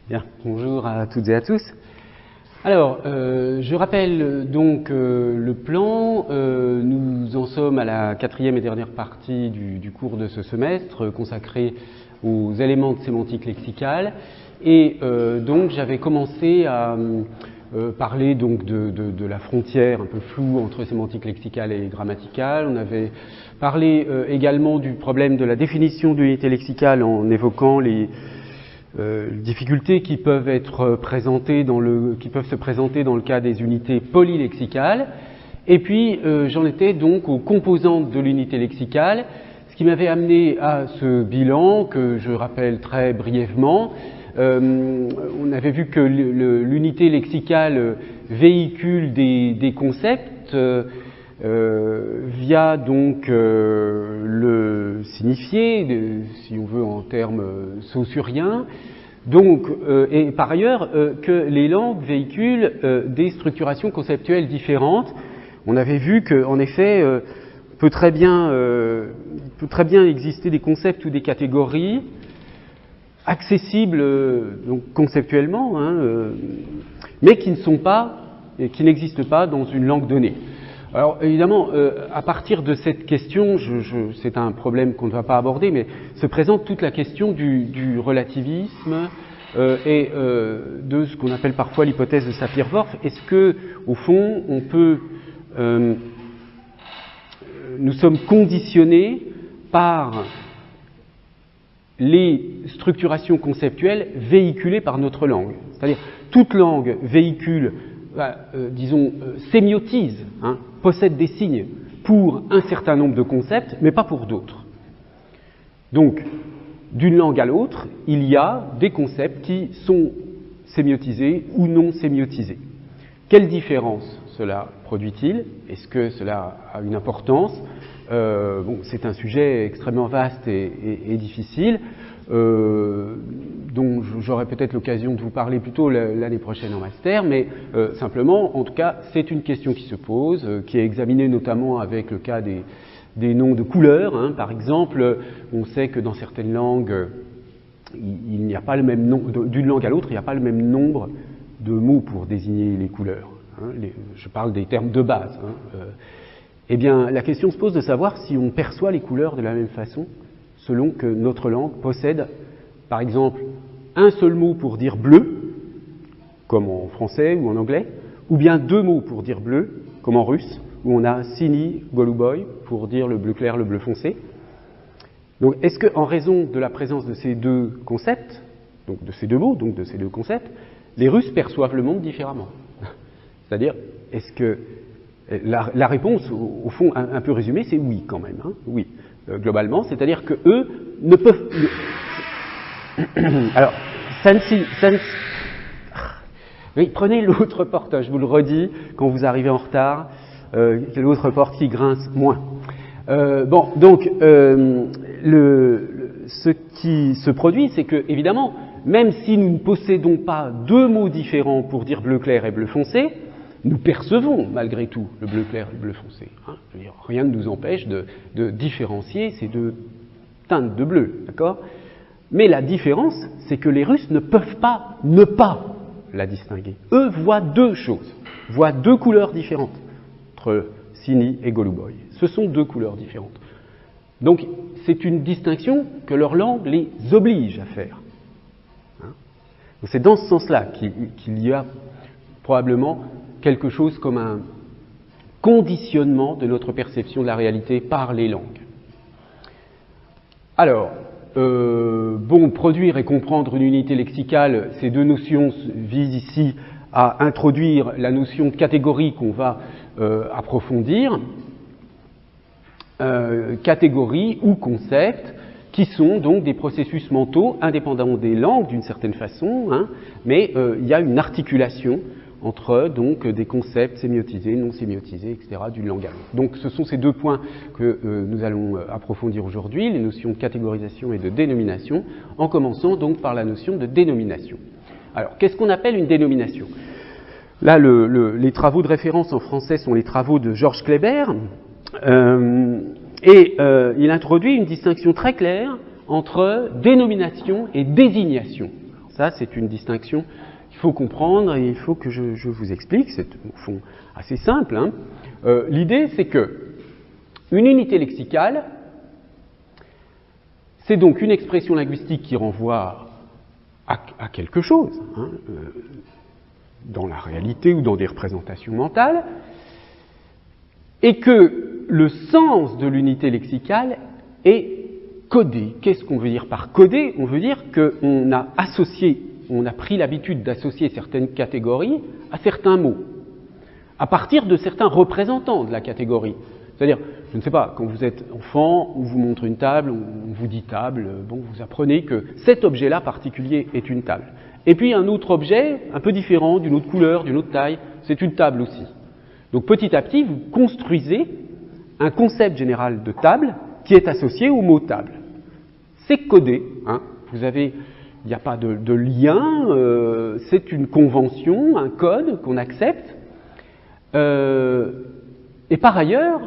Bien, bonjour à toutes et à tous. Alors, je rappelle donc le plan. Nous en sommes à la quatrième et dernière partie du cours de ce semestre consacré aux éléments de sémantique lexicale. Et donc, j'avais commencé à parler donc de la frontière un peu floue entre sémantique lexicale et grammaticale. On avait parlé également du problème de la définition de l'unité lexicale en évoquant les difficultés qui peuvent se présenter dans le cas des unités polylexicales. Et puis j'en étais donc aux composantes de l'unité lexicale, ce qui m'avait amené à ce bilan que je rappelle très brièvement. On avait vu que l'unité lexicale véhicule des concepts via donc le signifié, si on veut en termes saussuriens, donc, et par ailleurs que les langues véhiculent des structurations conceptuelles différentes. On avait vu qu'en effet, peut très bien exister des concepts ou des catégories accessibles donc conceptuellement, mais qui n'existent pas dans une langue donnée. Alors évidemment, à partir de cette question, c'est un problème qu'on ne va pas aborder, mais se présente toute la question du relativisme et de ce qu'on appelle parfois l'hypothèse de Sapir-Whorf. Est-ce que, au fond, nous sommes conditionnés par les structurations conceptuelles véhiculées par notre langue? C'est-à-dire, toute langue véhicule, sémiotise, possède des signes pour un certain nombre de concepts, mais pas pour d'autres. Donc, d'une langue à l'autre, il y a des concepts qui sont sémiotisés ou non sémiotisés. Quelle différence cela produit-il? Est-ce que cela a une importance? C'est un sujet extrêmement vaste et difficile, dont j'aurai peut-être l'occasion de vous parler plutôt l'année prochaine en master, mais simplement, en tout cas, c'est une question qui se pose, qui est examinée notamment avec le cas des noms de couleurs. Par exemple, on sait que dans certaines langues, il n'y a pas le même nombre, d'une langue à l'autre, il n'y a pas le même nombre de mots pour désigner les couleurs. Je parle des termes de base. Eh bien, la question se pose de savoir si on perçoit les couleurs de la même façon, selon que notre langue possède, par exemple, un seul mot pour dire bleu, comme en français ou en anglais, ou bien deux mots pour dire bleu, comme en russe, où on a sini, goluboy, pour dire le bleu clair, le bleu foncé. Donc, est-ce qu'en raison de la présence de ces deux concepts, donc de ces deux mots, donc de ces deux concepts, les Russes perçoivent le monde différemment? C'est-à-dire, est-ce que la réponse, au fond, un peu résumée, c'est oui quand même. Oui, globalement, c'est-à-dire que eux ne peuvent. Alors, oui, prenez l'autre porte. Je vous le redis quand vous arrivez en retard. L'autre porte qui grince moins. Donc, ce qui se produit, c'est que évidemment, même si nous ne possédons pas deux mots différents pour dire bleu clair et bleu foncé, nous percevons malgré tout le bleu clair et le bleu foncé. Je veux dire, rien ne nous empêche de différencier ces deux teintes de bleu, d'accord? Mais la différence, c'est que les Russes ne peuvent pas ne pas la distinguer. Eux voient deux choses, voient deux couleurs différentes entre sini et goluboy. Ce sont deux couleurs différentes. Donc, c'est une distinction que leur langue les oblige à faire. Donc, c'est dans ce sens-là qu'il y a probablement quelque chose comme un conditionnement de notre perception de la réalité par les langues. Alors, produire et comprendre une unité lexicale, ces deux notions visent ici à introduire la notion de catégorie qu'on va approfondir. Catégories ou concepts qui sont donc des processus mentaux indépendamment des langues d'une certaine façon, mais il y a une articulation entre donc des concepts sémiotisés, non sémiotisés, etc., d'une langue à l'autre. Donc ce sont ces deux points que nous allons approfondir aujourd'hui, les notions de catégorisation et de dénomination, en commençant donc par la notion de dénomination. Alors, qu'est-ce qu'on appelle une dénomination? Là, les travaux de référence en français sont les travaux de Georges Kléber, et il introduit une distinction très claire entre dénomination et désignation. Ça, c'est une distinction qu'il faut comprendre et il faut que je vous explique. C'est au fond assez simple. Hein. L'idée, c'est que une unité lexicale, c'est donc une expression linguistique qui renvoie à quelque chose, hein, dans la réalité ou dans des représentations mentales, et que le sens de l'unité lexicale est codé. Qu'est-ce qu'on veut dire par codé? On veut dire qu'on a associé, on a pris l'habitude d'associer certaines catégories à certains mots, à partir de certains représentants de la catégorie. C'est-à-dire, je ne sais pas, quand vous êtes enfant, on vous montre une table, on vous dit table, bon, vous apprenez que cet objet-là particulier est une table. Et puis un autre objet, un peu différent, d'une autre couleur, d'une autre taille, c'est une table aussi. Donc petit à petit, vous construisez un concept général de table qui est associé au mot table. C'est codé, hein. Vous avez, il n'y a pas de lien, c'est une convention, un code qu'on accepte. Et par ailleurs,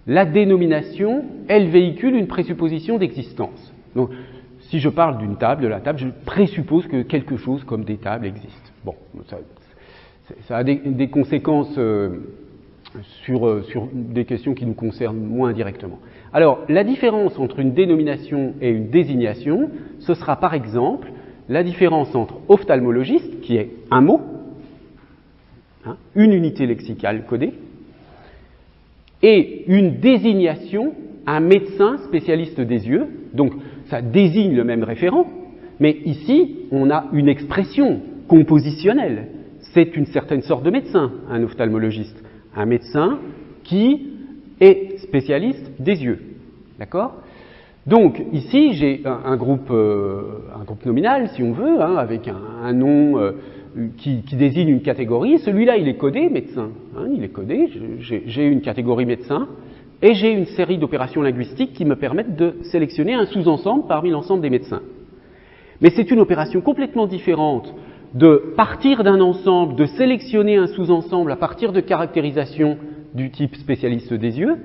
la dénomination, elle véhicule une présupposition d'existence. Donc, si je parle d'une table, de la table, je présuppose que quelque chose comme des tables existe. Bon, ça a des conséquences sur des questions qui nous concernent moins directement. Alors, la différence entre une dénomination et une désignation, ce sera par exemple la différence entre ophtalmologiste, qui est un mot, hein, une unité lexicale codée, et une désignation, un médecin spécialiste des yeux. Donc, ça désigne le même référent, mais ici, on a une expression compositionnelle. C'est une certaine sorte de médecin, un ophtalmologiste. Un médecin qui est spécialiste des yeux. D'accord? Donc, ici, j'ai un groupe nominal, si on veut, hein, avec un nom qui désigne une catégorie. Celui-là, il est codé médecin. Hein, il est codé. J'ai une catégorie médecin et j'ai une série d'opérations linguistiques qui me permettent de sélectionner un sous-ensemble parmi l'ensemble des médecins. Mais c'est une opération complètement différente de partir d'un ensemble, de sélectionner un sous-ensemble à partir de caractérisations du type spécialiste des yeux,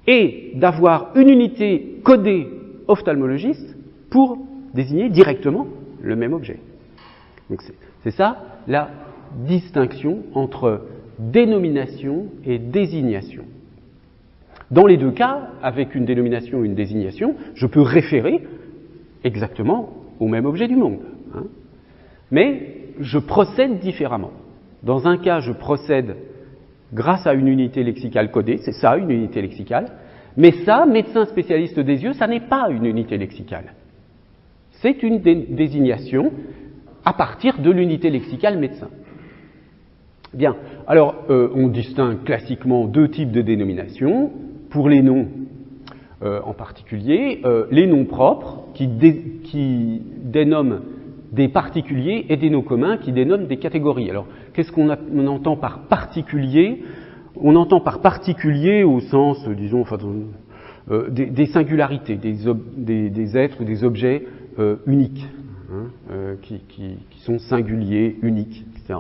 et d'avoir une unité codée ophtalmologiste pour désigner directement le même objet. Donc c'est ça la distinction entre dénomination et désignation. Dans les deux cas, avec une dénomination et une désignation, je peux référer exactement au même objet du monde. Hein. Mais je procède différemment. Dans un cas, je procède grâce à une unité lexicale codée, c'est ça une unité lexicale, mais ça, médecin spécialiste des yeux, ça n'est pas une unité lexicale. C'est une désignation à partir de l'unité lexicale médecin. Bien, alors on distingue classiquement deux types de dénominations. Pour les noms en particulier, les noms propres qui dénomment des particuliers et des noms communs qui dénomment des catégories. Alors, qu'est-ce qu'on entend par particulier? On entend par particulier au sens, disons, enfin, des singularités, des êtres ou des objets uniques, hein, qui sont singuliers, uniques, etc.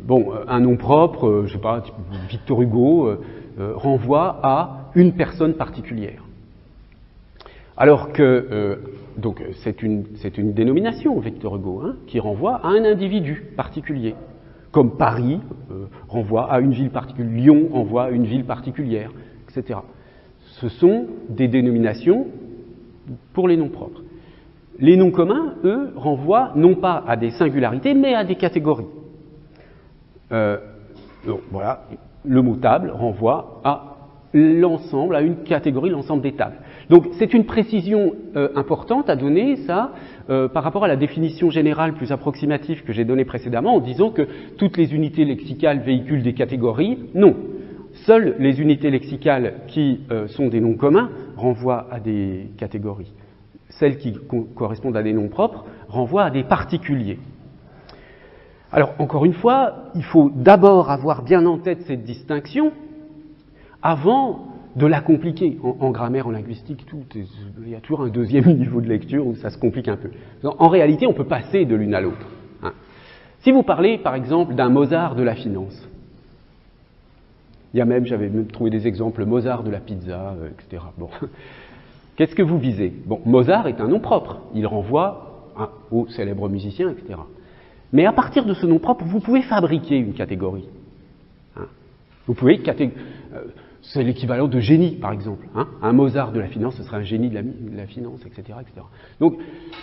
Bon, un nom propre, je sais pas, type Victor Hugo, renvoie à une personne particulière. Alors que, donc, c'est une dénomination, Victor Hugo, hein, qui renvoie à un individu particulier. Comme Paris renvoie à une ville particulière, Lyon renvoie à une ville particulière, etc. Ce sont des dénominations pour les noms propres. Les noms communs, eux, renvoient non pas à des singularités, mais à des catégories. Donc, voilà, le mot table renvoie à l'ensemble, à une catégorie, l'ensemble des tables. Donc c'est une précision importante à donner, ça, par rapport à la définition générale plus approximative que j'ai donnée précédemment, en disant que toutes les unités lexicales véhiculent des catégories. Non. Seules les unités lexicales qui sont des noms communs renvoient à des catégories. Celles qui correspondent à des noms propres renvoient à des particuliers. Alors, encore une fois, il faut d'abord avoir bien en tête cette distinction avant de la compliquer. En grammaire, en linguistique, il y a toujours un deuxième niveau de lecture où ça se complique un peu. En réalité, on peut passer de l'une à l'autre. Hein. Si vous parlez, par exemple, d'un Mozart de la finance, j'avais même trouvé des exemples, Mozart de la pizza, etc. Bon. Qu'est-ce que vous visez? Bon, Mozart est un nom propre. Il renvoie aux célèbres musiciens, etc. Mais à partir de ce nom propre, vous pouvez fabriquer une catégorie. Vous pouvez c'est l'équivalent de génie, par exemple. Un Mozart de la finance, ce serait un génie de la finance, etc., etc. Donc,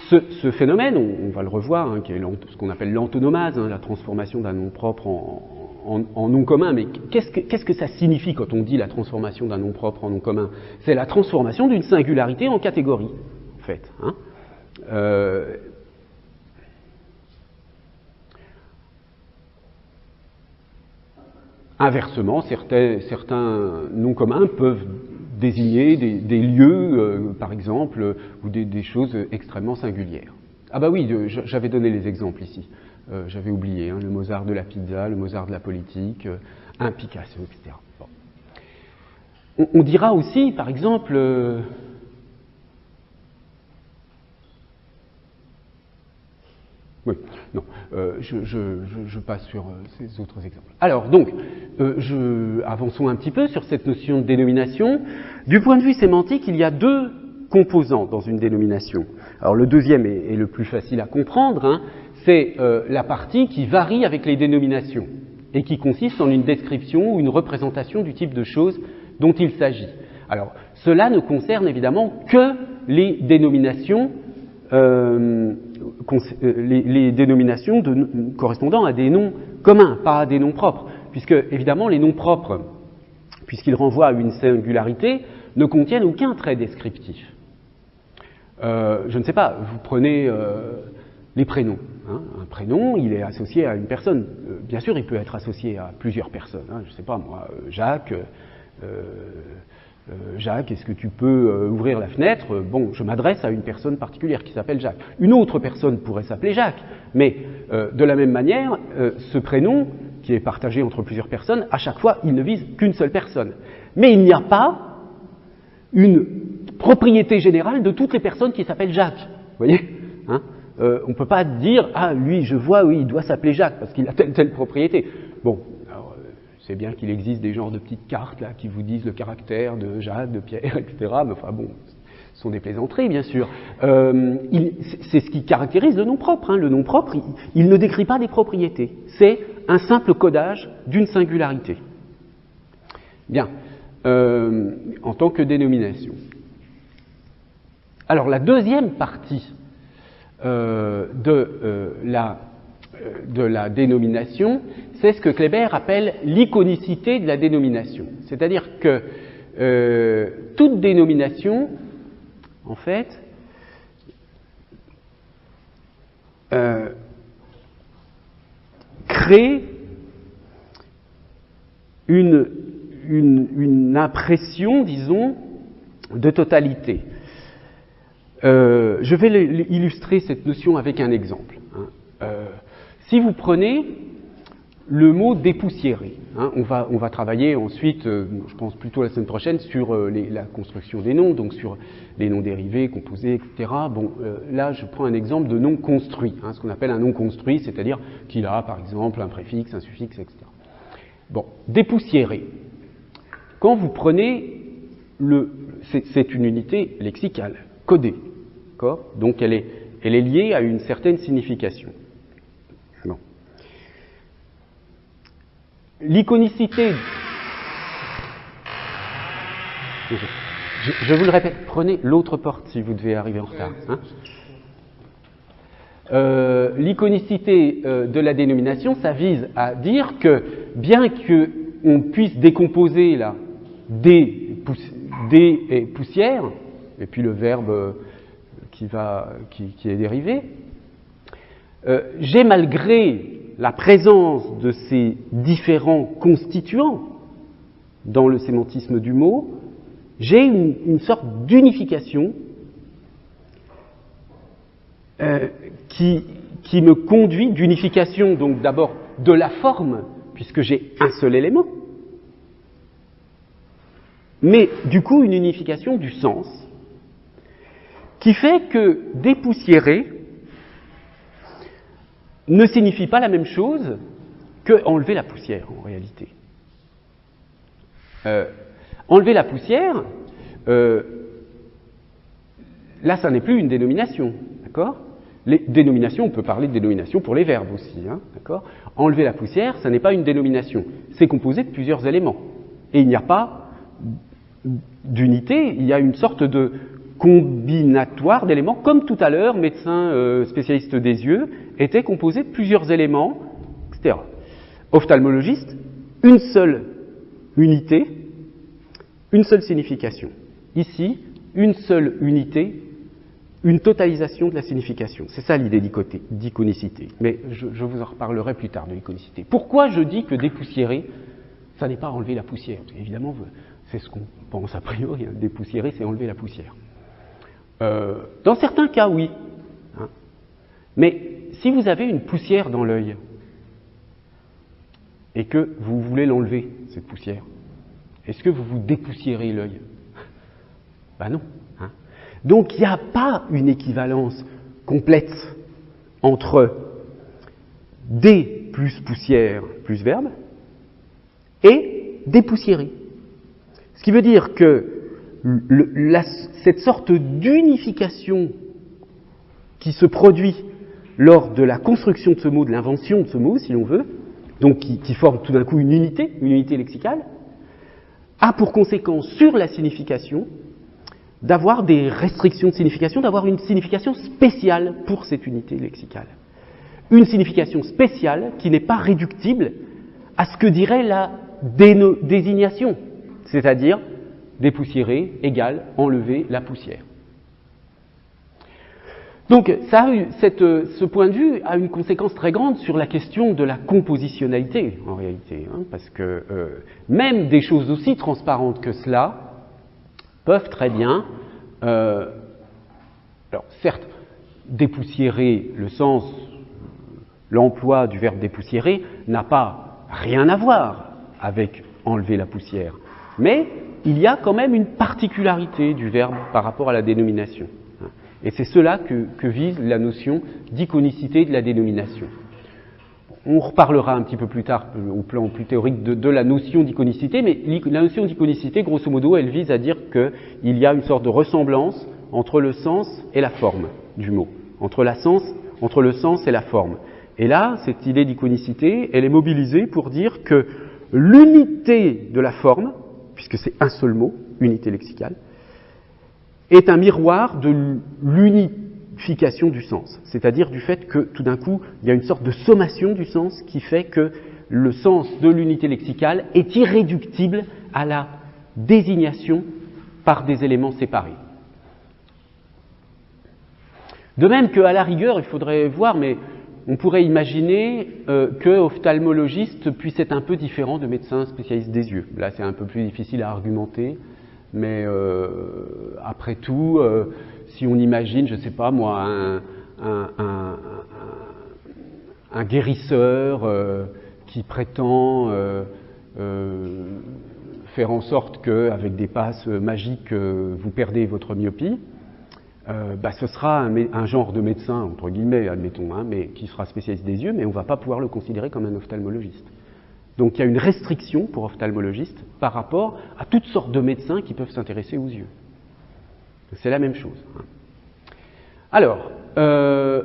ce phénomène, on va le revoir, qui est ce qu'on appelle l'antonomase, la transformation d'un nom propre en nom commun. Mais qu'est-ce que ça signifie quand on dit la transformation d'un nom propre en nom commun? C'est la transformation d'une singularité en catégorie, en fait. Inversement, certains noms communs peuvent désigner des lieux, par exemple, ou des choses extrêmement singulières. Ah bah oui, j'avais donné les exemples ici. J'avais oublié, le Mozart de la pizza, le Mozart de la politique, un Picasso, etc. Bon. On dira aussi, par exemple... Oui, non, je passe sur ces autres exemples. Alors, donc, avançons un petit peu sur cette notion de dénomination. Du point de vue sémantique, il y a deux composants dans une dénomination. Alors, le deuxième est le plus facile à comprendre, c'est la partie qui varie avec les dénominations et qui consiste en une description ou une représentation du type de choses dont il s'agit. Alors, cela ne concerne évidemment que les dénominations correspondant à des noms communs, pas à des noms propres, puisque évidemment les noms propres, puisqu'ils renvoient à une singularité, ne contiennent aucun trait descriptif. Je ne sais pas, vous prenez les prénoms. Un prénom, il est associé à une personne. Bien sûr, il peut être associé à plusieurs personnes. Je ne sais pas, moi, Jacques... Jacques, est-ce que tu peux ouvrir la fenêtre? Bon, je m'adresse à une personne particulière qui s'appelle Jacques. Une autre personne pourrait s'appeler Jacques, mais de la même manière, ce prénom, qui est partagé entre plusieurs personnes, à chaque fois, il ne vise qu'une seule personne. Mais il n'y a pas une propriété générale de toutes les personnes qui s'appellent Jacques. Vous voyez, on ne peut pas dire « Ah, lui, je vois, oui, il doit s'appeler Jacques, parce qu'il a telle propriété. » Bon. C'est bien qu'il existe des genres de petites cartes là, qui vous disent le caractère de Jacques, de Pierre, etc. Mais enfin bon, ce sont des plaisanteries, bien sûr. C'est ce qui caractérise le nom propre. Le nom propre, il ne décrit pas des propriétés. C'est un simple codage d'une singularité. Bien. En tant que dénomination. Alors, la deuxième partie de la dénomination, c'est ce que Kléber appelle l'iconicité de la dénomination. C'est-à-dire que toute dénomination, en fait, crée une impression, disons, de totalité. Je vais illustrer cette notion avec un exemple. Si vous prenez le mot dépoussiérer, on va travailler ensuite, je pense plutôt la semaine prochaine, sur la construction des noms, donc sur les noms dérivés, composés, etc. Bon, là, je prends un exemple de nom construit, ce qu'on appelle un nom construit, c'est-à-dire qu'il a, par exemple, un préfixe, un suffixe, etc. Bon, dépoussiérer. Quand vous prenez c'est une unité lexicale, codée, d'accord ? Donc elle est liée à une certaine signification. Bon. L'iconicité, je vous le répète, prenez l'autre porte si vous devez arriver en retard. L'iconicité de la dénomination, ça vise à dire que bien qu'on puisse décomposer là des et poussière, et puis le verbe qui est dérivé, j'ai malgré la présence de ces différents constituants dans le sémantisme du mot, j'ai une sorte d'unification qui me conduit, d'unification donc d'abord de la forme, puisque j'ai un seul élément, mais du coup une unification du sens, qui fait que dépoussiérer ne signifie pas la même chose que enlever la poussière en réalité. Enlever la poussière, là ça n'est plus une dénomination, d'accord ? les dénominations, on peut parler de dénomination pour les verbes aussi, hein, d'accord? Enlever la poussière, ça n'est pas une dénomination. C'est composé de plusieurs éléments. Et il n'y a pas d'unité, il y a une sorte de combinatoire d'éléments, comme tout à l'heure, médecin spécialiste des yeux, était composé de plusieurs éléments, etc. Ophtalmologiste, une seule unité, une seule signification. Ici, une seule unité, une totalisation de la signification. C'est ça l'idée d'iconicité. Mais je vous en reparlerai plus tard de l'iconicité. Pourquoi je dis que dépoussiérer, ça n'est pas enlever la poussière? Parce qu'évidemment, c'est ce qu'on pense a priori. Hein. Dépoussiérer, c'est enlever la poussière. Dans certains cas, oui. Hein. Mais si vous avez une poussière dans l'œil et que vous voulez l'enlever, cette poussière, est-ce que vous vous dépoussiérez l'œil? Ben non. Hein. Donc il n'y a pas une équivalence complète entre dé plus poussière plus verbe et dépoussiérer. Ce qui veut dire que cette sorte d'unification qui se produit lors de la construction de ce mot, de l'invention de ce mot, si l'on veut, donc qui forme tout d'un coup une unité lexicale, a pour conséquence sur la signification d'avoir des restrictions de signification, d'avoir une signification spéciale pour cette unité lexicale. Une signification spéciale qui n'est pas réductible à ce que dirait la désignation, c'est-à-dire dépoussiérer égale enlever la poussière. Donc, ce point de vue a une conséquence très grande sur la question de la compositionnalité, en réalité, hein, parce que même des choses aussi transparentes que cela peuvent très bien, alors certes, dépoussiérer, le sens, l'emploi du verbe dépoussiérer n'a pas rien à voir avec enlever la poussière, mais il y a quand même une particularité du verbe par rapport à la dénomination. Et c'est cela que vise la notion d'iconicité de la dénomination. On reparlera un petit peu plus tard, au plan plus théorique, de la notion d'iconicité, mais la notion d'iconicité, grosso modo, elle vise à dire qu'il y a une sorte de ressemblance entre le sens et la forme du mot, entre le sens et la forme. Et là, cette idée d'iconicité, elle est mobilisée pour dire que l'unité de la forme, puisque c'est un seul mot, unité lexicale, est un miroir de l'unification du sens, c'est-à-dire du fait que tout d'un coup, il y a une sorte de sommation du sens qui fait que le sens de l'unité lexicale est irréductible à la désignation par des éléments séparés. De même qu'à la rigueur, il faudrait voir, mais on pourrait imaginer que ophtalmologiste puisse être un peu différent de médecin spécialiste des yeux. Là, c'est un peu plus difficile à argumenter. Mais après tout, si on imagine, je ne sais pas moi, un guérisseur qui prétend faire en sorte qu'avec des passes magiques, vous perdez votre myopie, ce sera un genre de médecin, entre guillemets, admettons, hein, mais qui sera spécialiste des yeux, mais on ne va pas pouvoir le considérer comme un ophtalmologiste. Donc il y a une restriction pour ophtalmologistes par rapport à toutes sortes de médecins qui peuvent s'intéresser aux yeux. C'est la même chose. Alors,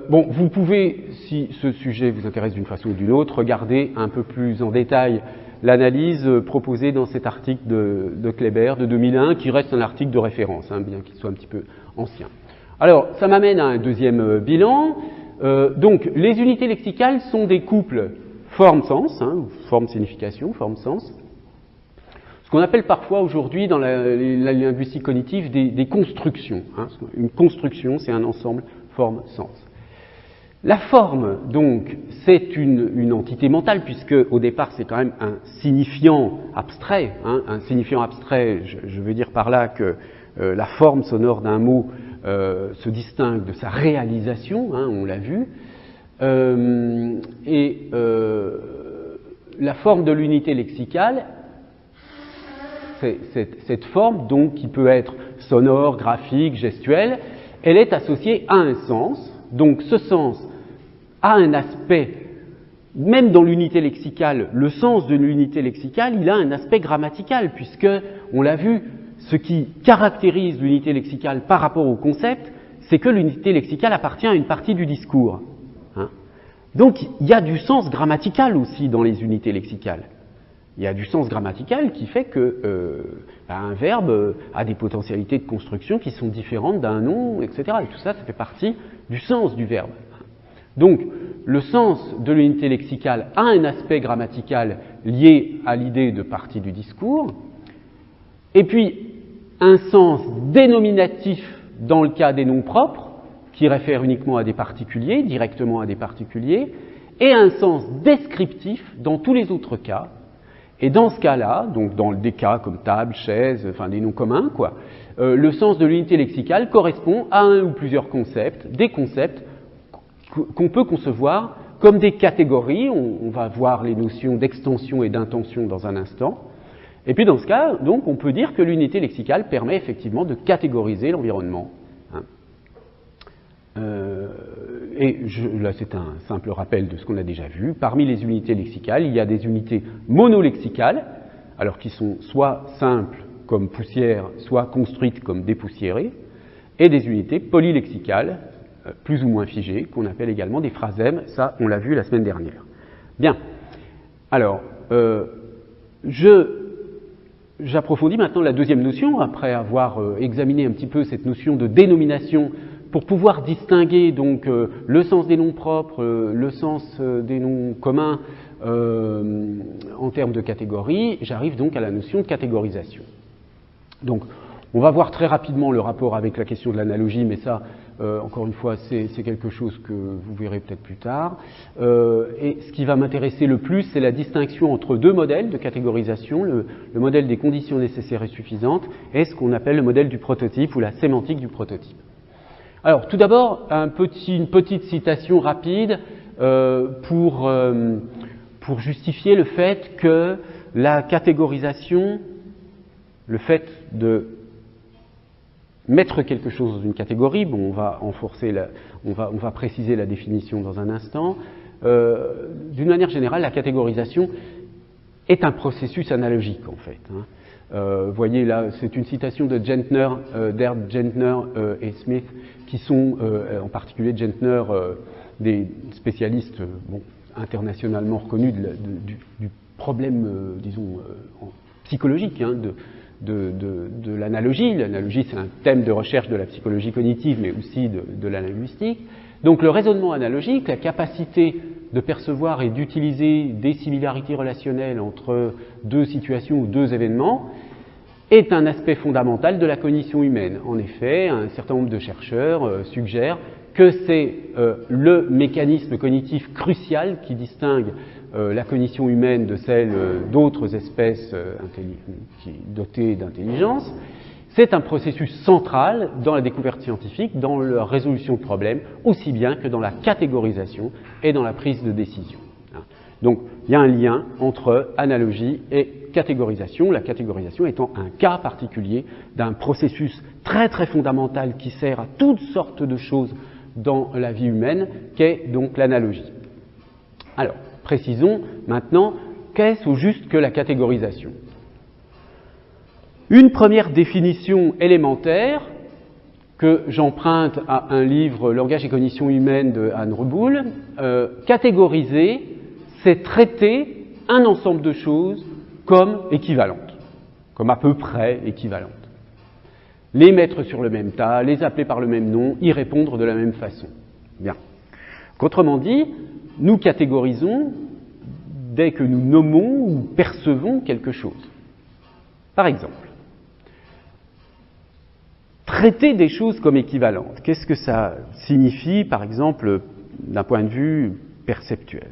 vous pouvez, si ce sujet vous intéresse d'une façon ou d'une autre, regarder un peu plus en détail l'analyse proposée dans cet article de Kléber de 2001, qui reste un article de référence, hein, bien qu'il soit un petit peu ancien. Alors, ça m'amène à un deuxième bilan. Donc, les unités lexicales sont des couples forme-sens, hein, forme-signification, forme-sens, ce qu'on appelle parfois aujourd'hui dans la linguistique cognitive des constructions. Hein. Une construction, c'est un ensemble forme-sens. La forme, donc, c'est une entité mentale, puisque au départ, c'est quand même un signifiant abstrait. Hein. Un signifiant abstrait, je veux dire par là que la forme sonore d'un mot se distingue de sa réalisation, hein, on l'a vu. La forme de l'unité lexicale, cette forme donc qui peut être sonore, graphique, gestuelle, elle est associée à un sens. Donc ce sens a un aspect, même dans l'unité lexicale, le sens de l'unité lexicale, il a un aspect grammatical, puisque, on l'a vu, ce qui caractérise l'unité lexicale par rapport au concept, c'est que l'unité lexicale appartient à une partie du discours. Hein. Donc, il y a du sens grammatical aussi dans les unités lexicales. Il y a du sens grammatical qui fait que un verbe a des potentialités de construction qui sont différentes d'un nom, etc. Et tout ça, ça fait partie du sens du verbe. Donc, le sens de l'unité lexicale a un aspect grammatical lié à l'idée de partie du discours, et puis un sens dénominatif dans le cas des noms propres, qui réfèrent uniquement à des particuliers, directement à des particuliers, et un sens descriptif dans tous les autres cas. Et dans ce cas-là, donc dans des cas comme table, chaise, enfin des noms communs, quoi, le sens de l'unité lexicale correspond à un ou plusieurs concepts, des concepts qu'on peut concevoir comme des catégories. On va voir les notions d'extension et d'intention dans un instant. Et puis dans ce cas, donc, on peut dire que l'unité lexicale permet effectivement de catégoriser l'environnement. Hein. Là, c'est un simple rappel de ce qu'on a déjà vu. Parmi les unités lexicales, il y a des unités monolexicales, alors qui sont soit simples comme poussière, soit construites comme dépoussiérées, et des unités polylexicales, plus ou moins figées, qu'on appelle également des phrasèmes. Ça, on l'a vu la semaine dernière. Bien. Alors, j'approfondis maintenant la deuxième notion, après avoir examiné un petit peu cette notion de dénomination, pour pouvoir distinguer donc le sens des noms propres, le sens des noms communs en termes de catégories. J'arrive donc à la notion de catégorisation. Donc, on va voir très rapidement le rapport avec la question de l'analogie, mais ça, encore une fois, c'est quelque chose que vous verrez peut-être plus tard. Et ce qui va m'intéresser le plus, c'est la distinction entre deux modèles de catégorisation, le modèle des conditions nécessaires et suffisantes, et ce qu'on appelle le modèle du prototype ou la sémantique du prototype. Alors, tout d'abord, une petite citation rapide pour justifier le fait que la catégorisation, le fait de mettre quelque chose dans une catégorie, bon, on va on va préciser la définition dans un instant. D'une manière générale, la catégorisation est un processus analogique, en fait. Hein. Vous voyez là, c'est une citation de Gentner, d'Erd Gentner et Smith, qui sont en particulier Gentner, des spécialistes internationalement reconnus du problème, disons, psychologique, hein, de l'analogie. L'analogie, c'est un thème de recherche de la psychologie cognitive, mais aussi de la linguistique. Donc le raisonnement analogique, la capacité de percevoir et d'utiliser des similarités relationnelles entre deux situations ou deux événements, est un aspect fondamental de la cognition humaine. En effet, un certain nombre de chercheurs suggèrent que c'est le mécanisme cognitif crucial qui distingue la cognition humaine de celle d'autres espèces dotées d'intelligence. C'est un processus central dans la découverte scientifique, dans la résolution de problèmes, aussi bien que dans la catégorisation et dans la prise de décision. Donc, il y a un lien entre analogie et catégorisation, la catégorisation étant un cas particulier d'un processus très très fondamental qui sert à toutes sortes de choses dans la vie humaine, qu'est donc l'analogie. Alors, précisons maintenant, qu'est-ce au juste que la catégorisation ? Une première définition élémentaire que j'emprunte à un livre « Langage et cognition humaine » de Anne Reboul, catégoriser, c'est traiter un ensemble de choses comme équivalentes, comme à peu près équivalentes. Les mettre sur le même tas, les appeler par le même nom, y répondre de la même façon. Bien. Autrement dit, nous catégorisons dès que nous nommons ou percevons quelque chose. Par exemple, traiter des choses comme équivalentes, qu'est-ce que ça signifie, par exemple, d'un point de vue perceptuel,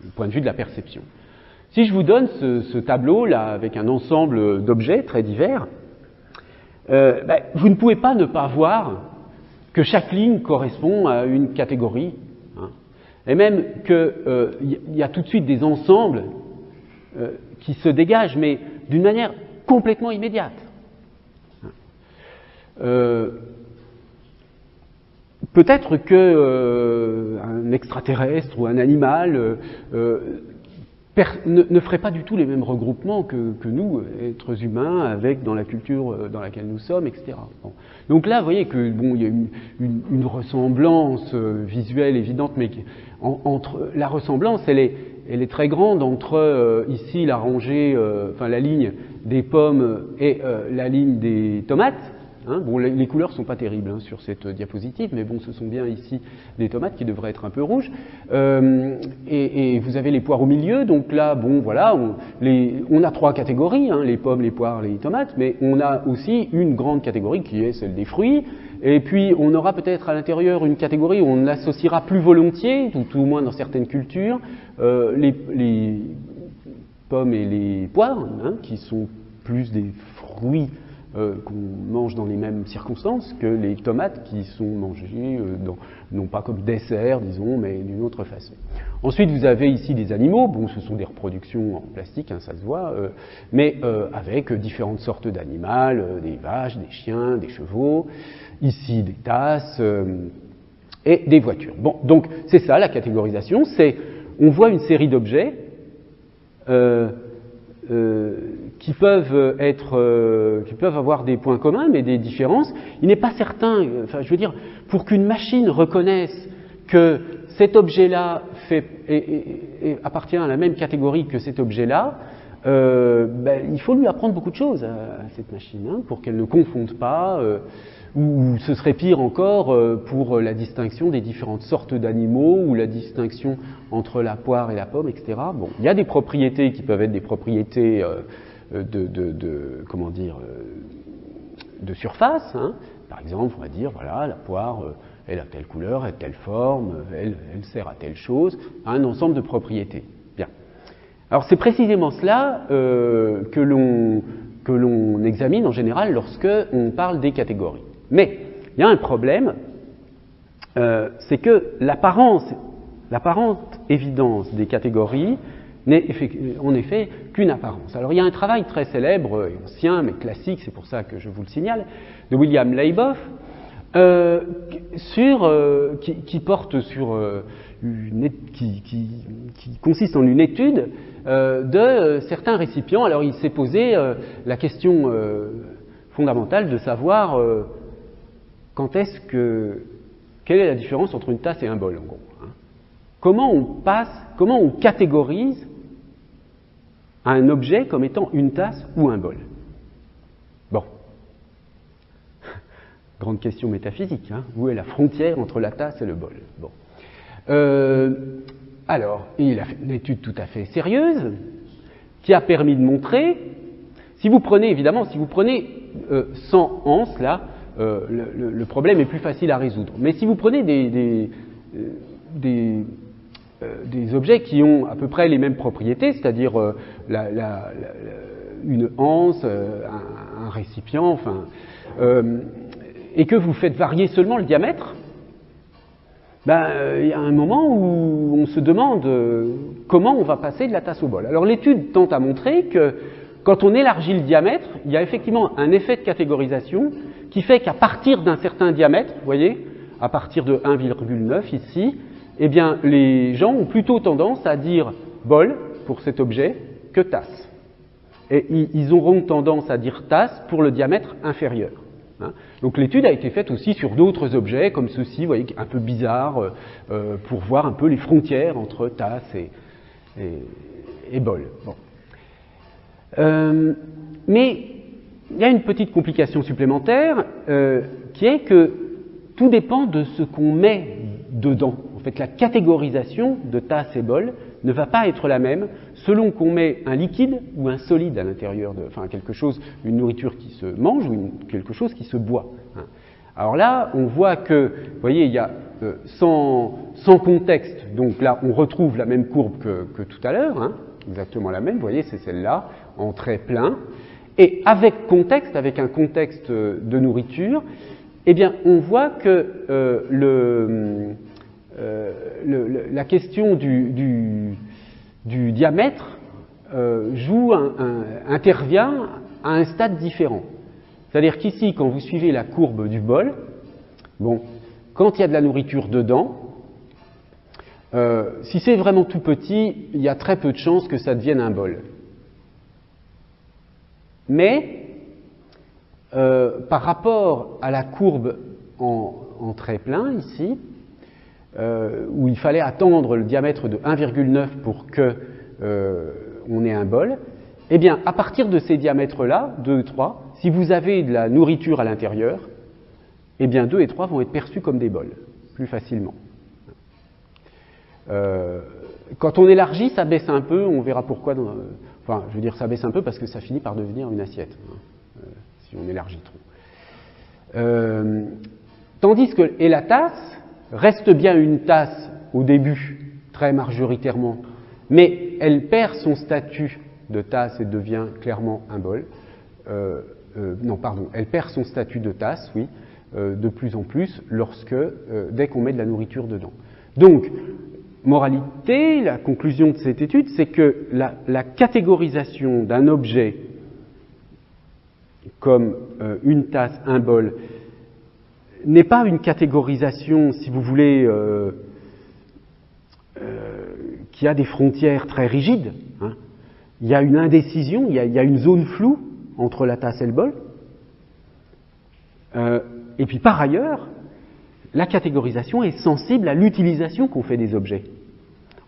du point de vue de la perception ? Si je vous donne ce tableau-là, avec un ensemble d'objets très divers, vous ne pouvez pas ne pas voir que chaque ligne correspond à une catégorie, hein, et même qu'il y a tout de suite des ensembles qui se dégagent, mais d'une manière complètement immédiate. Peut-être que un extraterrestre ou un animal ne ferait pas du tout les mêmes regroupements que nous, êtres humains, avec dans la culture dans laquelle nous sommes, etc. Bon. Donc là, vous voyez que bon, il y a une ressemblance visuelle évidente, mais entre la ressemblance, elle est très grande entre ici la rangée, enfin la ligne des pommes et la ligne des tomates. Hein, bon, les couleurs sont pas terribles hein, sur cette diapositive, mais bon, ce sont bien ici des tomates qui devraient être un peu rouges. Et vous avez les poires au milieu, donc là, bon, voilà, on a trois catégories, hein, les pommes, les poires, les tomates, mais on a aussi une grande catégorie qui est celle des fruits. Et puis, on aura peut-être à l'intérieur une catégorie où on associera plus volontiers, tout au moins dans certaines cultures, les pommes et les poires, hein, qui sont plus des fruits qu'on mange dans les mêmes circonstances que les tomates qui sont mangées, non pas comme dessert, disons, mais d'une autre façon. Ensuite, vous avez ici des animaux, bon, ce sont des reproductions en plastique, hein, ça se voit, mais avec différentes sortes d'animaux, des vaches, des chiens, des chevaux, ici des tasses et des voitures. Bon, donc c'est ça la catégorisation, on voit une série d'objets qui peuvent avoir des points communs, mais des différences. Il n'est pas certain, enfin, je veux dire, pour qu'une machine reconnaisse que cet objet-là appartient à la même catégorie que cet objet-là, il faut lui apprendre beaucoup de choses à cette machine, hein, pour qu'elle ne confonde pas, ou ce serait pire encore pour la distinction des différentes sortes d'animaux, ou la distinction entre la poire et la pomme, etc. Bon, il y a des propriétés qui peuvent être des propriétés comment dire, de surface, hein. Par exemple, on va dire, voilà, la poire, elle a telle couleur, elle a telle forme, elle sert à telle chose, un ensemble de propriétés. Bien. Alors c'est précisément cela que l'on examine en général lorsque on parle des catégories. Mais il y a un problème, c'est que l'apparente évidence des catégories n'est en effet qu'une apparence. Alors il y a un travail très célèbre et ancien, mais classique, c'est pour ça que je vous le signale, de William Leiboff, qui porte sur qui consiste en une étude de certains récipients. Alors il s'est posé la question fondamentale de savoir quelle est la différence entre une tasse et un bol, en gros. Hein. Comment on catégorise un objet comme étant une tasse ou un bol? Bon. Grande question métaphysique, hein. Où est la frontière entre la tasse et le bol? Bon. Alors, il a fait une étude tout à fait sérieuse qui a permis de montrer, si vous prenez 100 anses, là, le problème est plus facile à résoudre. Mais si vous prenez des objets qui ont à peu près les mêmes propriétés, c'est-à-dire une anse, un récipient, enfin, et que vous faites varier seulement le diamètre, il y a un moment où on se demande comment on va passer de la tasse au bol. Alors l'étude tente à montrer que quand on élargit le diamètre, il y a effectivement un effet de catégorisation qui fait qu'à partir d'un certain diamètre, vous voyez, à partir de 1,9 ici, eh bien, les gens ont plutôt tendance à dire bol pour cet objet que tasse. Et ils auront tendance à dire tasse pour le diamètre inférieur. Hein. Donc l'étude a été faite aussi sur d'autres objets comme ceci, vous voyez, un peu bizarre, pour voir un peu les frontières entre tasse et bol. Bon. Mais il y a une petite complication supplémentaire qui est que tout dépend de ce qu'on met dedans. En fait, la catégorisation de tasse et bol ne va pas être la même selon qu'on met un liquide ou un solide à l'intérieur quelque chose, une nourriture qui se mange ou quelque chose qui se boit. Hein. Alors là, on voit que, vous voyez, il y a sans contexte, donc là, on retrouve la même courbe que tout à l'heure, hein, exactement la même, vous voyez, c'est celle-là, en trait plein, et avec contexte, avec un contexte de nourriture, eh bien, on voit que la question du diamètre intervient à un stade différent. C'est-à-dire qu'ici, quand vous suivez la courbe du bol, bon, quand il y a de la nourriture dedans, Si c'est vraiment tout petit, il y a très peu de chances que ça devienne un bol. Mais, par rapport à la courbe en trait plein, ici, où il fallait attendre le diamètre de 1,9 pour que on ait un bol, eh bien, à partir de ces diamètres-là, 2 et 3, si vous avez de la nourriture à l'intérieur, eh bien, 2 et 3 vont être perçus comme des bols, plus facilement. Quand on élargit, ça baisse un peu, on verra pourquoi. Enfin, je veux dire, ça baisse un peu parce que ça finit par devenir une assiette, si on élargit trop. Tandis que, et la tasse reste bien une tasse au début, très majoritairement, mais elle perd son statut de tasse et devient clairement un bol. Non, pardon, elle perd son statut de tasse, oui, de plus en plus, dès qu'on met de la nourriture dedans. Donc, moralité, la conclusion de cette étude, c'est que la catégorisation d'un objet comme une tasse, un bol, n'est pas une catégorisation, si vous voulez, qui a des frontières très rigides. Hein. Il y a une indécision, il y a une zone floue entre la tasse et le bol. Et puis par ailleurs, la catégorisation est sensible à l'utilisation qu'on fait des objets.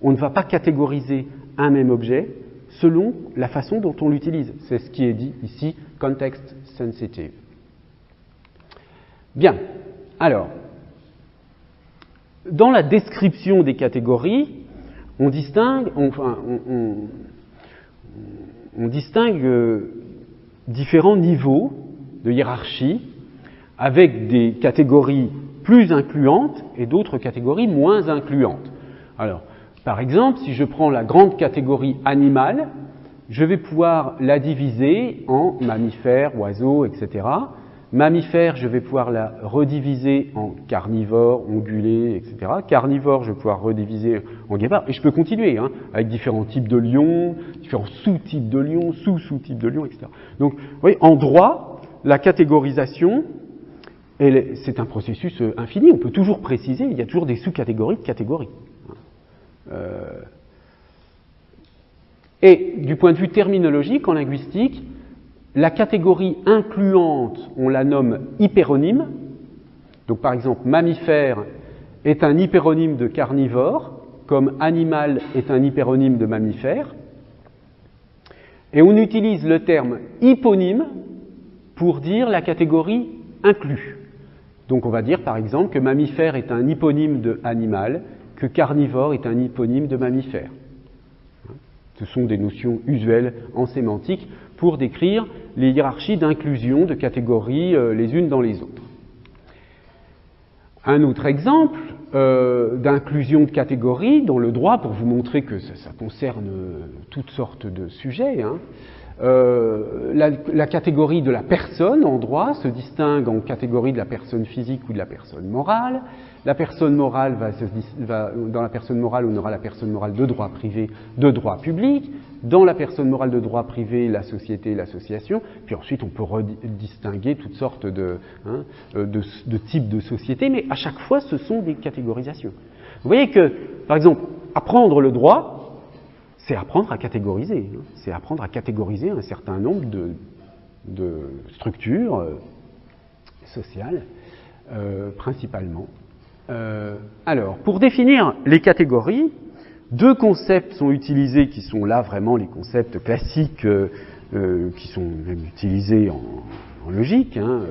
On ne va pas catégoriser un même objet selon la façon dont on l'utilise. C'est ce qui est dit ici, context sensitive. Bien, alors, dans la description des catégories, on distingue, on distingue différents niveaux de hiérarchie avec des catégories plus incluantes et d'autres catégories moins incluantes. Alors, par exemple, si je prends la grande catégorie animale, je vais pouvoir la diviser en mammifères, oiseaux, etc. Mammifères, je vais pouvoir la rediviser en carnivores, ongulés, etc. Carnivores, je vais pouvoir rediviser en guépards. Et je peux continuer, hein, avec différents types de lions, différents sous-types de lions, sous-sous-types de lions, etc. Donc, vous voyez, en droit, la catégorisation, c'est un processus infini. On peut toujours préciser, il y a toujours des sous-catégories de catégories. Et du point de vue terminologique, en linguistique, la catégorie incluante, on la nomme hyperonyme. Donc par exemple, mammifère est un hyperonyme de carnivore, comme animal est un hyperonyme de mammifère. Et on utilise le terme hyponyme pour dire la catégorie inclus. Donc on va dire par exemple que mammifère est un hyponyme de animal, que carnivore est un hyponyme de mammifère. Ce sont des notions usuelles en sémantique pour décrire les hiérarchies d'inclusion de catégories les unes dans les autres. Un autre exemple d'inclusion de catégories dans le droit, pour vous montrer que ça concerne toutes sortes de sujets, hein. La catégorie de la personne en droit se distingue en catégorie de la personne physique ou de la personne morale. La personne morale dans la personne morale, on aura la personne morale de droit privé, de droit public. Dans la personne morale de droit privé, la société et l'association. Puis ensuite, on peut distinguer toutes sortes de types de sociétés, mais à chaque fois, ce sont des catégorisations. Vous voyez que, par exemple, apprendre le droit, c'est apprendre à catégoriser. C'est apprendre à catégoriser un certain nombre de structures sociales, principalement. Alors, pour définir les catégories, deux concepts sont utilisés qui sont là vraiment les concepts classiques qui sont même utilisés en logique, hein,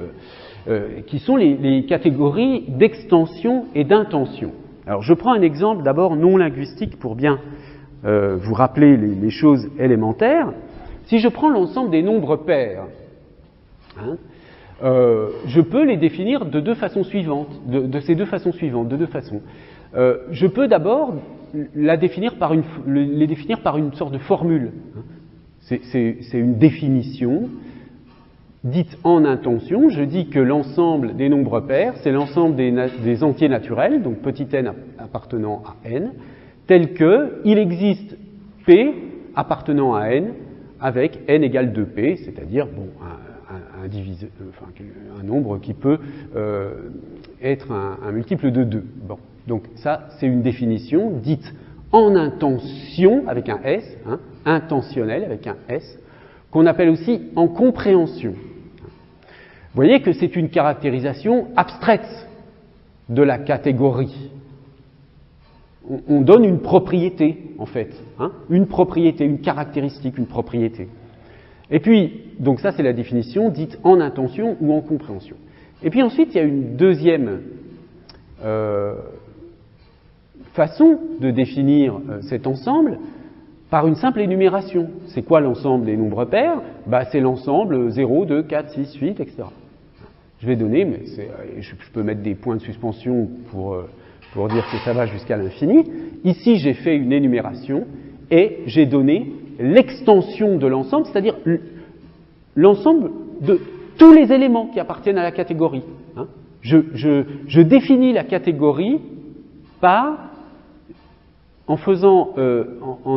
qui sont les catégories d'extension et d'intention. Alors, je prends un exemple d'abord non linguistique pour bien vous rappeler les choses élémentaires. Si je prends l'ensemble des nombres pairs, hein, je peux les définir de deux façons suivantes, de ces deux façons suivantes, de deux façons. Je peux d'abord les définir par une sorte de formule. C'est une définition dite en intention. Je dis que l'ensemble des nombres pairs, c'est l'ensemble des entiers naturels, donc petit n appartenant à n, tel que il existe P appartenant à n avec n égale 2P, c'est-à-dire bon, un nombre qui peut être un multiple de 2. Bon, Donc ça, c'est une définition dite en intention, avec un S, hein, intentionnel avec un S, qu'on appelle aussi en compréhension. Vous voyez que c'est une caractérisation abstraite de la catégorie. On donne une propriété, en fait, hein, une propriété, une caractéristique, une propriété. Et puis, donc ça c'est la définition dite en intention ou en compréhension. Et puis ensuite, il y a une deuxième façon de définir cet ensemble par une simple énumération. C'est quoi l'ensemble des nombres pairs? C'est l'ensemble 0, 2, 4, 6, 8, etc. Je vais donner, mais je peux mettre des points de suspension pour dire que ça va jusqu'à l'infini. Ici, j'ai fait une énumération et j'ai donné l'extension de l'ensemble, c'est-à-dire l'ensemble de tous les éléments qui appartiennent à la catégorie. Hein. Je définis la catégorie en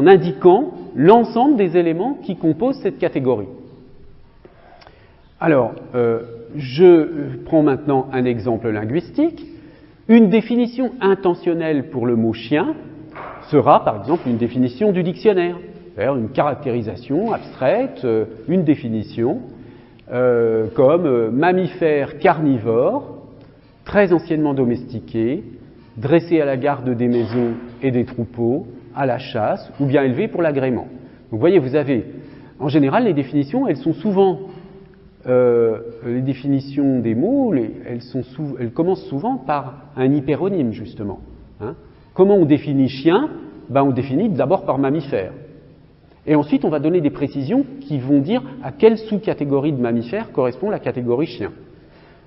indiquant l'ensemble des éléments qui composent cette catégorie. Alors, je prends maintenant un exemple linguistique. Une définition intentionnelle pour le mot chien sera, par exemple, une définition du dictionnaire. C'est-à-dire une caractérisation abstraite, une définition, comme mammifère carnivore, très anciennement domestiqué, dressé à la garde des maisons et des troupeaux, à la chasse, ou bien élevé pour l'agrément. Donc vous voyez, vous avez, en général, les définitions, elles sont souvent, les définitions des mots, elles commencent souvent par un hyperonyme, justement. Hein. Comment on définit chien? On définit d'abord par mammifère. Et ensuite, on va donner des précisions qui vont dire à quelle sous-catégorie de mammifère correspond la catégorie chien.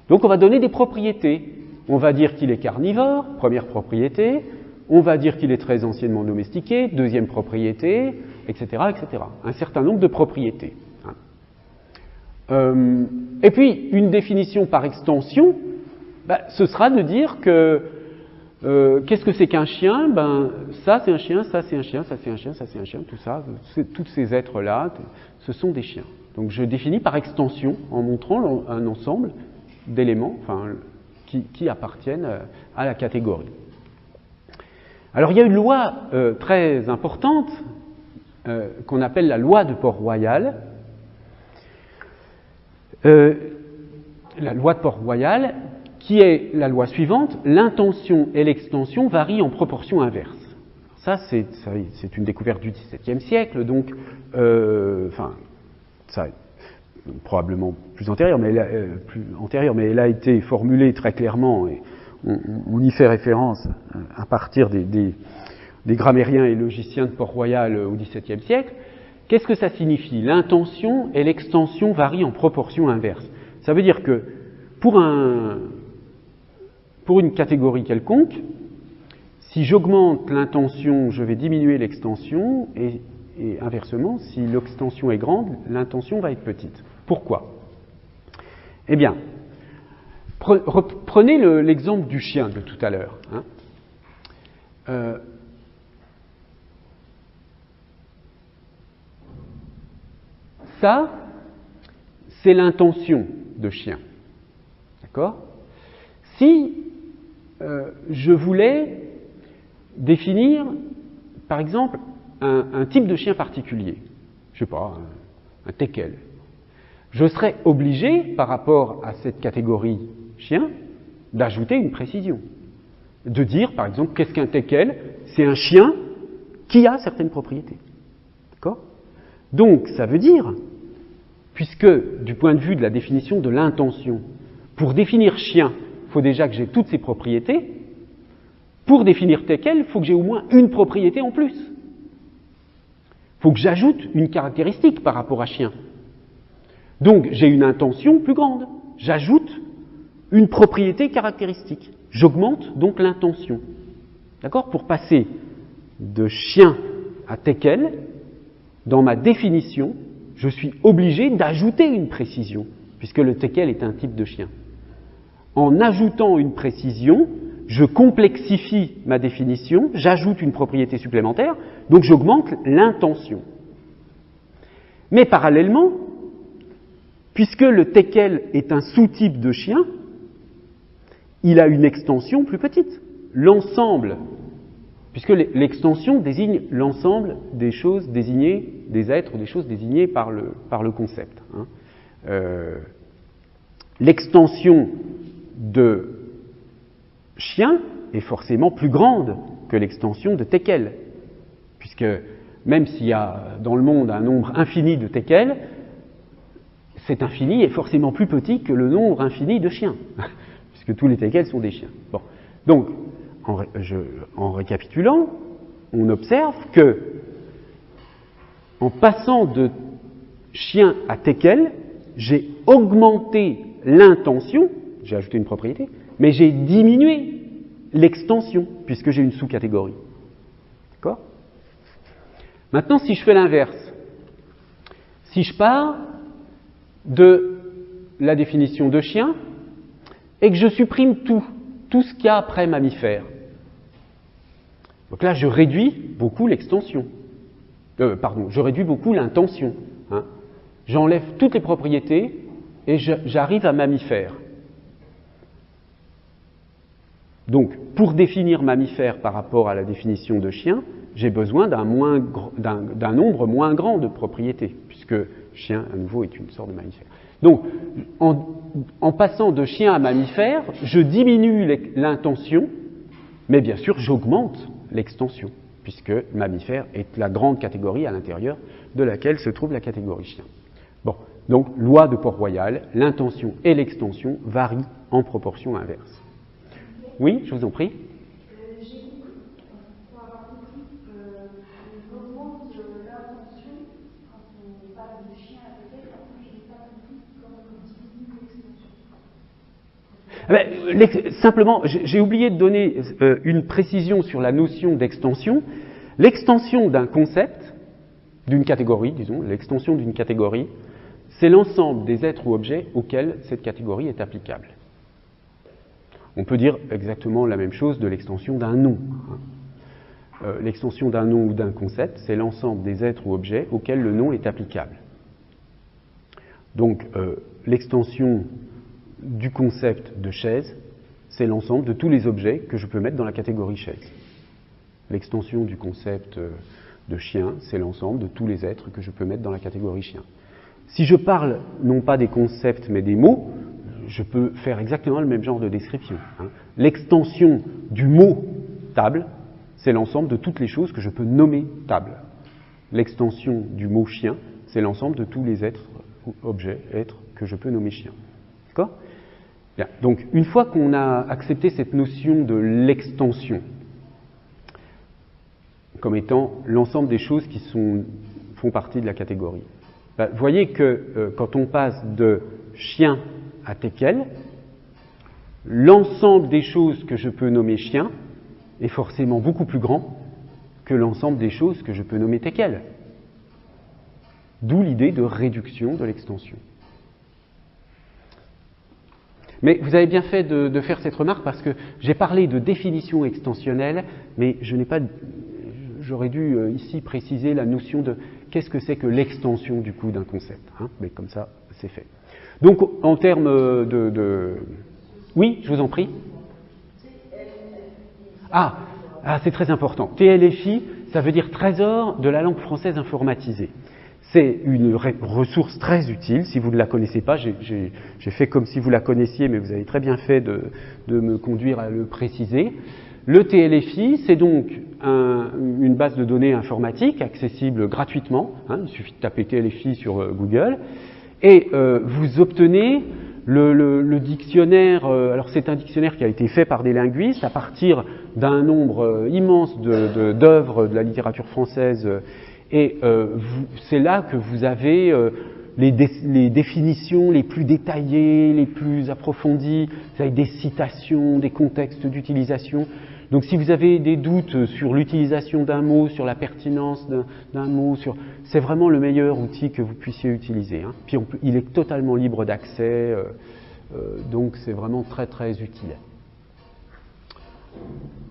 Donc on va donner des propriétés. On va dire qu'il est carnivore, première propriété. On va dire qu'il est très anciennement domestiqué, deuxième propriété, etc., etc. Un certain nombre de propriétés. Et puis, une définition par extension, ce sera de dire que qu'est-ce que c'est qu'un chien? Ça c'est un chien, ça c'est un chien, ça c'est un chien, ça c'est un chien, tout ça, tous ces êtres-là, ce sont des chiens. Donc je définis par extension, en montrant un ensemble d'éléments qui appartiennent à la catégorie. Alors il y a une loi très importante qu'on appelle la loi de Port-Royal. La loi de Port-Royal, qui est la loi suivante: l'intention et l'extension varient en proportion inverse. Ça, c'est une découverte du XVIIe siècle, donc, ça probablement plus antérieure, mais elle a été formulée très clairement, et on y fait référence à partir des grammairiens et logiciens de Port-Royal au XVIIe siècle. Qu'est-ce que ça signifie? L'intention et l'extension varient en proportion inverse. Ça veut dire que pour une catégorie quelconque, si j'augmente l'intention, je vais diminuer l'extension, et inversement, si l'extension est grande, l'intention va être petite. Pourquoi? Eh bien, prenez l'exemple du chien de tout à l'heure. Hein. Ça, c'est l'intention de chien. D'accord? Si je voulais définir, par exemple, un type de chien particulier, je ne sais pas, un teckel, je serais obligé, par rapport à cette catégorie chien, d'ajouter une précision. De dire, par exemple, qu'est-ce qu'un teckel? C'est un chien qui a certaines propriétés. D'accord? Donc, ça veut dire, puisque, du point de vue de la définition de l'intention, pour définir chien, il faut déjà que j'ai toutes ses propriétés. Pour définir teckel, il faut que j'ai au moins une propriété en plus. Il faut que j'ajoute une caractéristique par rapport à chien. Donc, j'ai une intention plus grande. J'ajoute une propriété caractéristique. J'augmente donc l'intention. D'accord? Pour passer de chien à teckel, dans ma définition, je suis obligé d'ajouter une précision, puisque le teckel est un type de chien. En ajoutant une précision, je complexifie ma définition, j'ajoute une propriété supplémentaire, donc j'augmente l'intention. Mais parallèlement, puisque le teckel est un sous-type de chien, il a une extension plus petite. l'ensemble, puisque l'extension désigne l'ensemble des choses désignées, des êtres ou des choses désignées par le concept. Hein. L'extension de chien est forcément plus grande que l'extension de teckel, puisque même s'il y a dans le monde un nombre infini de teckel, cet infini est forcément plus petit que le nombre infini de chiens, puisque tous les teckels sont des chiens. Bon. Donc, en récapitulant, on observe que, en passant de chien à teckel, j'ai augmenté l'intention, j'ai ajouté une propriété, mais j'ai diminué l'extension, puisque j'ai une sous-catégorie. D'accord ? Maintenant, si je fais l'inverse, si je pars de la définition de chien et que je supprime tout ce qu'il y a après mammifère, donc là, je réduis beaucoup l'extension. Je réduis beaucoup l'intention. Hein. J'enlève toutes les propriétés et j'arrive à mammifère. Donc, pour définir mammifère par rapport à la définition de chien, j'ai besoin d'un nombre moins grand de propriétés, puisque chien, à nouveau, est une sorte de mammifère. Donc, en passant de chien à mammifère, je diminue l'intention, mais bien sûr, j'augmente l'extension, puisque mammifère est la grande catégorie à l'intérieur de laquelle se trouve la catégorie chien. Bon, donc, loi de Port-Royal, l'intention et l'extension varient en proportion inverse. Oui, je vous en prie. J'ai compris, pour avoir compris, qu'on augmente l'intention quand on parle de chien à teckel, par contre, je n'ai pas compris comment on diminue l'extension. Simplement, j'ai oublié de donner une précision sur la notion d'extension. L'extension d'un concept, d'une catégorie, disons, l'extension d'une catégorie, c'est l'ensemble des êtres ou objets auxquels cette catégorie est applicable. On peut dire exactement la même chose de l'extension d'un nom. L'extension d'un nom ou d'un concept, c'est l'ensemble des êtres ou objets auxquels le nom est applicable. Donc, l'extension du concept de chaise, c'est l'ensemble de tous les objets que je peux mettre dans la catégorie chaise. L'extension du concept de chien, c'est l'ensemble de tous les êtres que je peux mettre dans la catégorie chien. Si je parle non pas des concepts mais des mots, je peux faire exactement le même genre de description. Hein. L'extension du mot table, c'est l'ensemble de toutes les choses que je peux nommer table. L'extension du mot chien, c'est l'ensemble de tous les êtres, objets, êtres que je peux nommer chien. D'accord ? Bien. Donc, une fois qu'on a accepté cette notion de l'extension comme étant l'ensemble des choses qui font partie de la catégorie, vous voyez que quand on passe de chien à teckel, l'ensemble des choses que je peux nommer chien est forcément beaucoup plus grand que l'ensemble des choses que je peux nommer teckel. D'où l'idée de réduction de l'extension. Mais vous avez bien fait de faire cette remarque parce que j'ai parlé de définition extensionnelle, mais j'aurais dû ici préciser la notion de qu'est-ce que c'est que l'extension du coup d'un concept. Hein, mais comme ça, c'est fait. Donc, en termes Oui, je vous en prie. C'est très important. TLFI, ça veut dire Trésor de la langue française informatisée. C'est une ressource très utile. Si vous ne la connaissez pas, j'ai fait comme si vous la connaissiez, mais vous avez très bien fait de me conduire à le préciser. Le TLFI, c'est donc une base de données informatique accessible gratuitement. Hein, il suffit de taper TLFI sur Google. Et vous obtenez le dictionnaire, alors c'est un dictionnaire qui a été fait par des linguistes à partir d'un nombre immense d'œuvres de la littérature française, et c'est là que vous avez les définitions les plus détaillées, les plus approfondies, vous avez des citations, des contextes d'utilisation. Donc si vous avez des doutes sur l'utilisation d'un mot, sur la pertinence d'un mot, c'est vraiment le meilleur outil que vous puissiez utiliser. Hein. Puis il est totalement libre d'accès, donc c'est vraiment très très utile.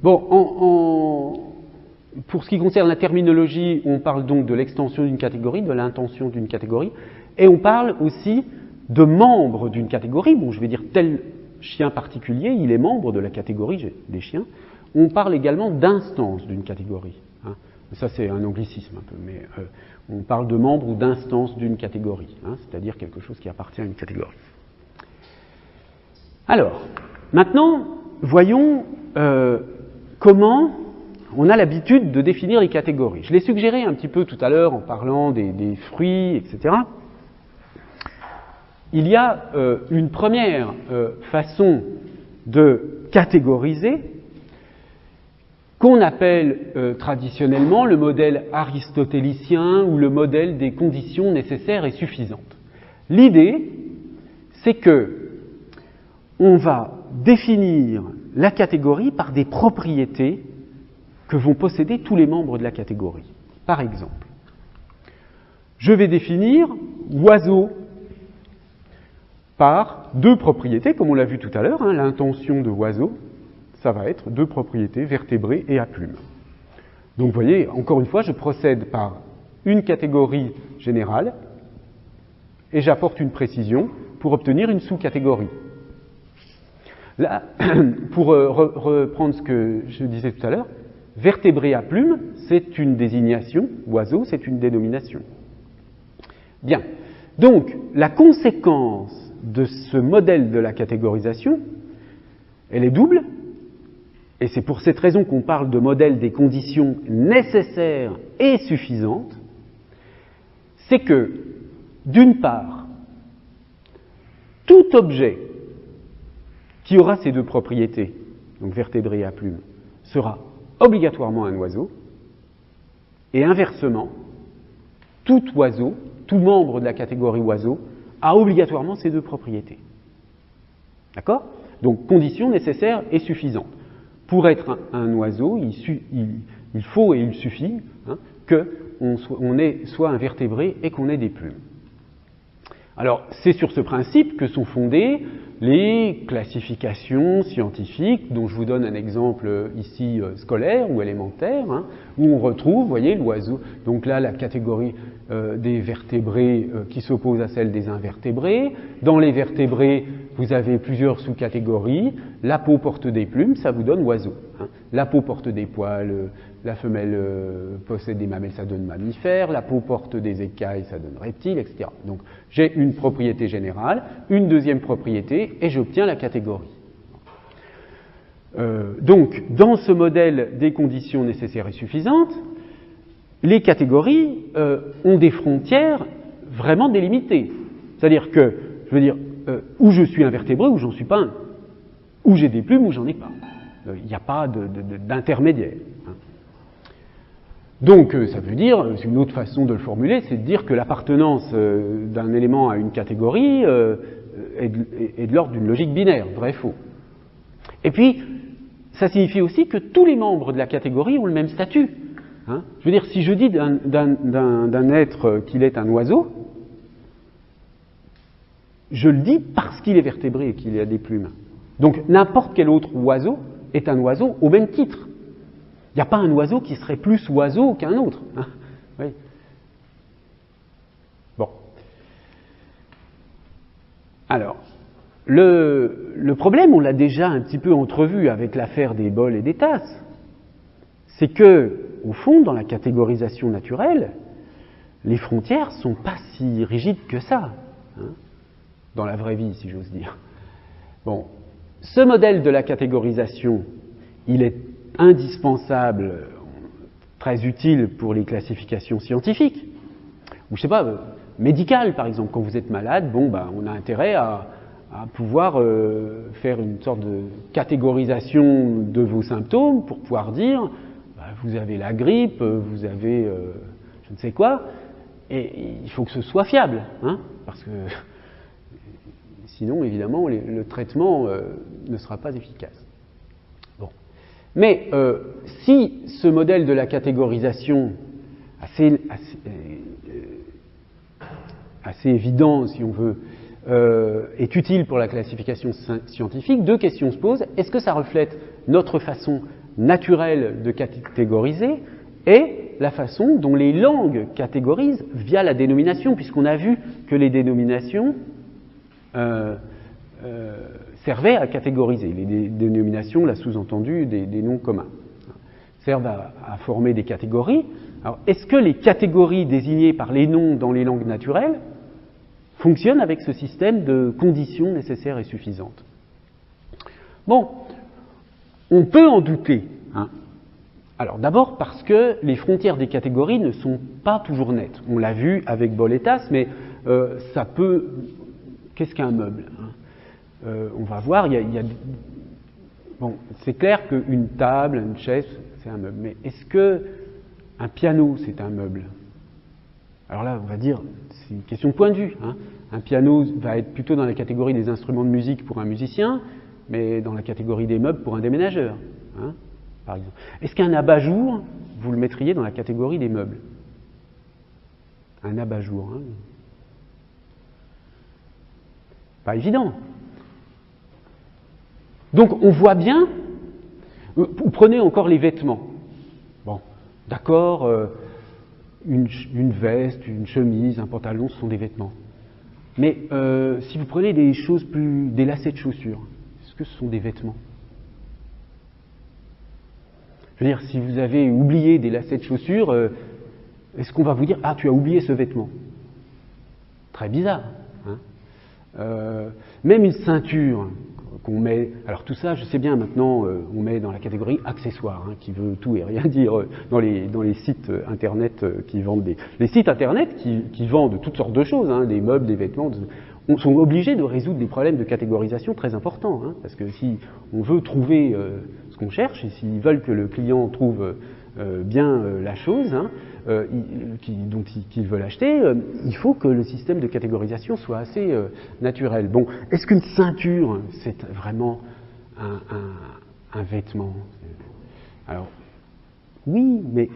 Bon, pour ce qui concerne la terminologie, on parle donc de l'extension d'une catégorie, de l'intention d'une catégorie, et on parle aussi de membres d'une catégorie. Bon, je vais dire telle chien particulier, il est membre de la catégorie des chiens. On parle également d'instance d'une catégorie. Hein. Ça, c'est un anglicisme un peu, mais on parle de membre ou d'instance d'une catégorie, hein, c'est-à-dire quelque chose qui appartient à une catégorie. Alors, maintenant, voyons comment on a l'habitude de définir les catégories. Je l'ai suggéré un petit peu tout à l'heure en parlant des fruits, etc. Il y a une première façon de catégoriser qu'on appelle traditionnellement le modèle aristotélicien ou le modèle des conditions nécessaires et suffisantes. L'idée, c'est que on va définir la catégorie par des propriétés que vont posséder tous les membres de la catégorie. Par exemple, je vais définir oiseau par deux propriétés, comme on l'a vu tout à l'heure, hein, l'intention de oiseau, ça va être deux propriétés, vertébrés et à plumes. Donc vous voyez, encore une fois, je procède par une catégorie générale et j'apporte une précision pour obtenir une sous-catégorie. Là, pour reprendre ce que je disais tout à l'heure, vertébré à plumes, c'est une désignation, oiseau, c'est une dénomination. Bien, donc la conséquence de ce modèle de la catégorisation, elle est double, et c'est pour cette raison qu'on parle de modèle des conditions nécessaires et suffisantes, c'est que, d'une part, tout objet qui aura ces deux propriétés, donc vertébré à plumes, sera obligatoirement un oiseau, et inversement, tout oiseau, tout membre de la catégorie oiseau, a obligatoirement ces deux propriétés. D'accord ? Donc, conditions nécessaires et suffisantes. Pour être un oiseau, il faut et il suffit hein, qu'on ait soit un vertébré et qu'on ait des plumes. Alors, c'est sur ce principe que sont fondées les classifications scientifiques, dont je vous donne un exemple ici scolaire ou élémentaire, hein, où on retrouve, vous voyez, l'oiseau, donc là, la catégorie des vertébrés qui s'oppose à celle des invertébrés. Dans les vertébrés, vous avez plusieurs sous-catégories. La peau porte des plumes, ça vous donne oiseau. Hein. La peau porte des poils, la femelle possède des mamelles, ça donne mammifère. La peau porte des écailles, ça donne reptile, etc. Donc, j'ai une propriété générale, une deuxième propriété, et j'obtiens la catégorie. Donc, dans ce modèle des conditions nécessaires et suffisantes, les catégories ont des frontières vraiment délimitées. C'est-à-dire que, je veux dire, où je suis un vertébré, ou j'en suis pas un. Où j'ai des plumes, ou j'en ai pas. Il n'y a pas d'intermédiaire. Hein. Donc, ça veut dire, c'est une autre façon de le formuler, c'est de dire que l'appartenance d'un élément à une catégorie est de l'ordre d'une logique binaire, vrai-faux. Et puis, ça signifie aussi que tous les membres de la catégorie ont le même statut. Hein. Je veux dire, si je dis d'un être qu'il est un oiseau, je le dis parce qu'il est vertébré et qu'il a des plumes. Donc, n'importe quel autre oiseau est un oiseau au même titre. Il n'y a pas un oiseau qui serait plus oiseau qu'un autre. Hein. Oui. Bon. Alors, le problème, on l'a déjà un petit peu entrevu avec l'affaire des bols et des tasses, c'est que, au fond, dans la catégorisation naturelle, les frontières ne sont pas si rigides que ça, hein, dans la vraie vie, si j'ose dire. Bon, ce modèle de la catégorisation, il est indispensable, très utile pour les classifications scientifiques, ou je sais pas, médicales par exemple. Quand vous êtes malade, bon, ben, on a intérêt à pouvoir faire une sorte de catégorisation de vos symptômes pour pouvoir dire vous avez la grippe, vous avez je ne sais quoi, et il faut que ce soit fiable, hein, parce que sinon, évidemment, le traitement ne sera pas efficace. Bon. Mais si ce modèle de la catégorisation assez évident, si on veut, est utile pour la classification scientifique, deux questions se posent. Est-ce que ça reflète notre façon naturelle de catégoriser et la façon dont les langues catégorisent via la dénomination, puisqu'on a vu que les dénominations servaient à catégoriser. Les dénominations, là sous-entendu, des noms communs, servent à former des catégories. Alors, est-ce que les catégories désignées par les noms dans les langues naturelles fonctionnent avec ce système de conditions nécessaires et suffisantes? Bon, on peut en douter. Alors d'abord parce que les frontières des catégories ne sont pas toujours nettes. On l'a vu avec Boletas, mais ça peut... Qu'est-ce qu'un meuble? On va voir, bon, c'est clair qu'une table, une chaise, c'est un meuble. Mais est-ce qu'un piano, c'est un meuble? Alors là, on va dire, c'est une question de point de vue. Un piano va être plutôt dans la catégorie des instruments de musique pour un musicien, mais dans la catégorie des meubles pour un déménageur, par exemple. Est-ce qu'un abat-jour, vous le mettriez dans la catégorie des meubles? Un abat-jour, pas évident. Donc on voit bien, vous prenez encore les vêtements. Bon, d'accord, une veste, une chemise, un pantalon, ce sont des vêtements. Mais si vous prenez des choses des lacets de chaussures, est-ce que ce sont des vêtements? Je veux dire, si vous avez oublié des lacets de chaussures, est-ce qu'on va vous dire « Ah, tu as oublié ce vêtement ?» Très bizarre. Même une ceinture qu'on met... Alors tout ça, je sais bien, maintenant, on met dans la catégorie accessoires, qui veut tout et rien dire dans les sites Internet qui vendent Les sites Internet qui vendent toutes sortes de choses, des meubles, des vêtements... sont obligés de résoudre des problèmes de catégorisation très importants, parce que si on veut trouver ce qu'on cherche, et s'ils veulent que le client trouve bien la chose dont ils veulent acheter, il faut que le système de catégorisation soit assez naturel. Bon, est-ce qu'une ceinture, c'est vraiment un vêtement? Alors, oui, mais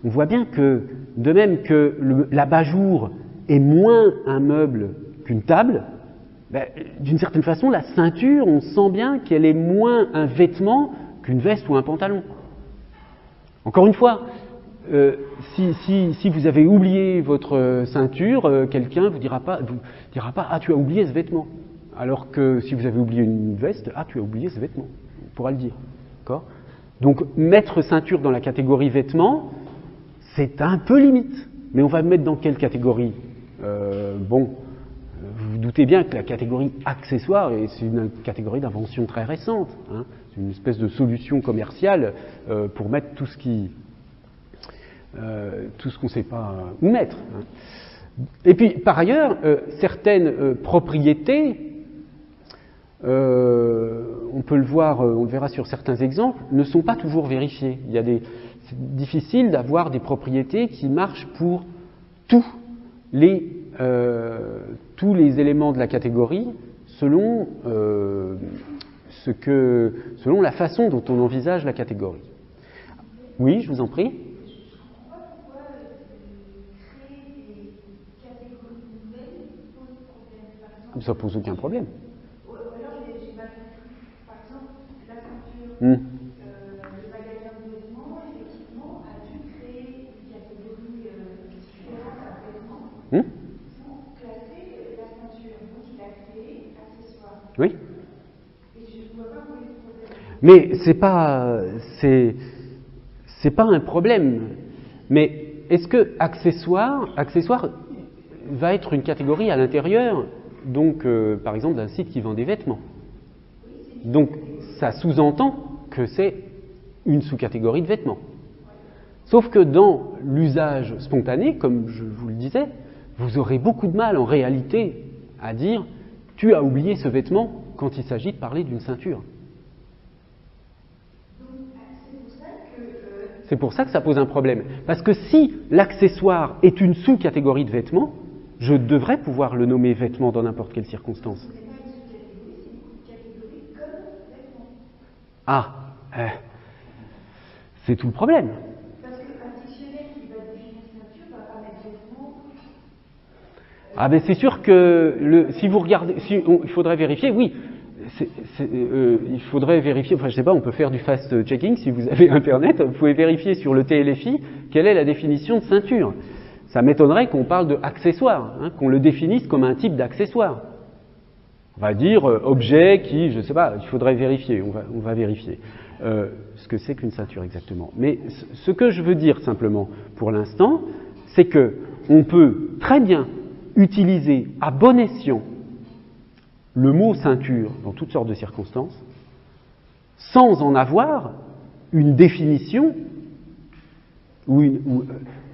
on voit bien que, de même que l'abat-jour est moins un meuble qu'une table, d'une certaine façon, la ceinture, on sent bien qu'elle est moins un vêtement qu'une veste ou un pantalon. Encore une fois, si vous avez oublié votre ceinture, quelqu'un vous dira pas « Ah, tu as oublié ce vêtement ». Alors que si vous avez oublié une veste, « Ah, tu as oublié ce vêtement ». On pourra le dire. D'accord ? Donc, mettre ceinture dans la catégorie vêtements, c'est un peu limite. Mais on va le mettre dans quelle catégorie ? Vous vous doutez bien que la catégorie accessoire, et c'est une catégorie d'invention très récente, c'est une espèce de solution commerciale pour mettre tout ce qu'on ne sait pas où mettre. Et puis, par ailleurs, certaines propriétés, on peut le voir, on le verra sur certains exemples, ne sont pas toujours vérifiées. C'est difficile d'avoir des propriétés qui marchent pour tous les éléments de la catégorie selon la façon dont on envisage la catégorie. Oui, je vous en prie. Ça pose aucun problème. Par exemple, la ceinture, le magasin de vêtements, effectivement, a dû créer une catégorie supérieure à vêtements pour classer la ceinture. Donc il a créé accessoires. Oui. Et je ne vois pas où est le problème. Mais c'est pas un problème. Mais est-ce que accessoire va être une catégorie à l'intérieur, donc par exemple d'un site qui vend des vêtements? Donc ça sous-entend que c'est une sous-catégorie de vêtements. Sauf que dans l'usage spontané, comme je vous le disais, vous aurez beaucoup de mal en réalité à dire « tu as oublié ce vêtement » quand il s'agit de parler d'une ceinture. C'est pour ça que ça pose un problème. Parce que si l'accessoire est une sous-catégorie de vêtements, je devrais pouvoir le nommer vêtement dans n'importe quelle circonstance. C'est tout le problème. Parce qu'un dictionnaire qui va définir ceinture ne va pas mettre vêtement. Ben c'est sûr que si vous regardez, il faudrait vérifier, oui. Il faudrait vérifier, enfin je sais pas, on peut faire du fast-checking si vous avez Internet, vous pouvez vérifier sur le TLFI quelle est la définition de ceinture. Ça m'étonnerait qu'on parle de accessoire, qu'on le définisse comme un type d'accessoire. On va dire objet qui, je ne sais pas, il faudrait vérifier, on va vérifier ce que c'est qu'une ceinture exactement. Mais ce que je veux dire simplement pour l'instant, c'est que on peut très bien utiliser à bon escient le mot ceinture dans toutes sortes de circonstances, sans en avoir une définition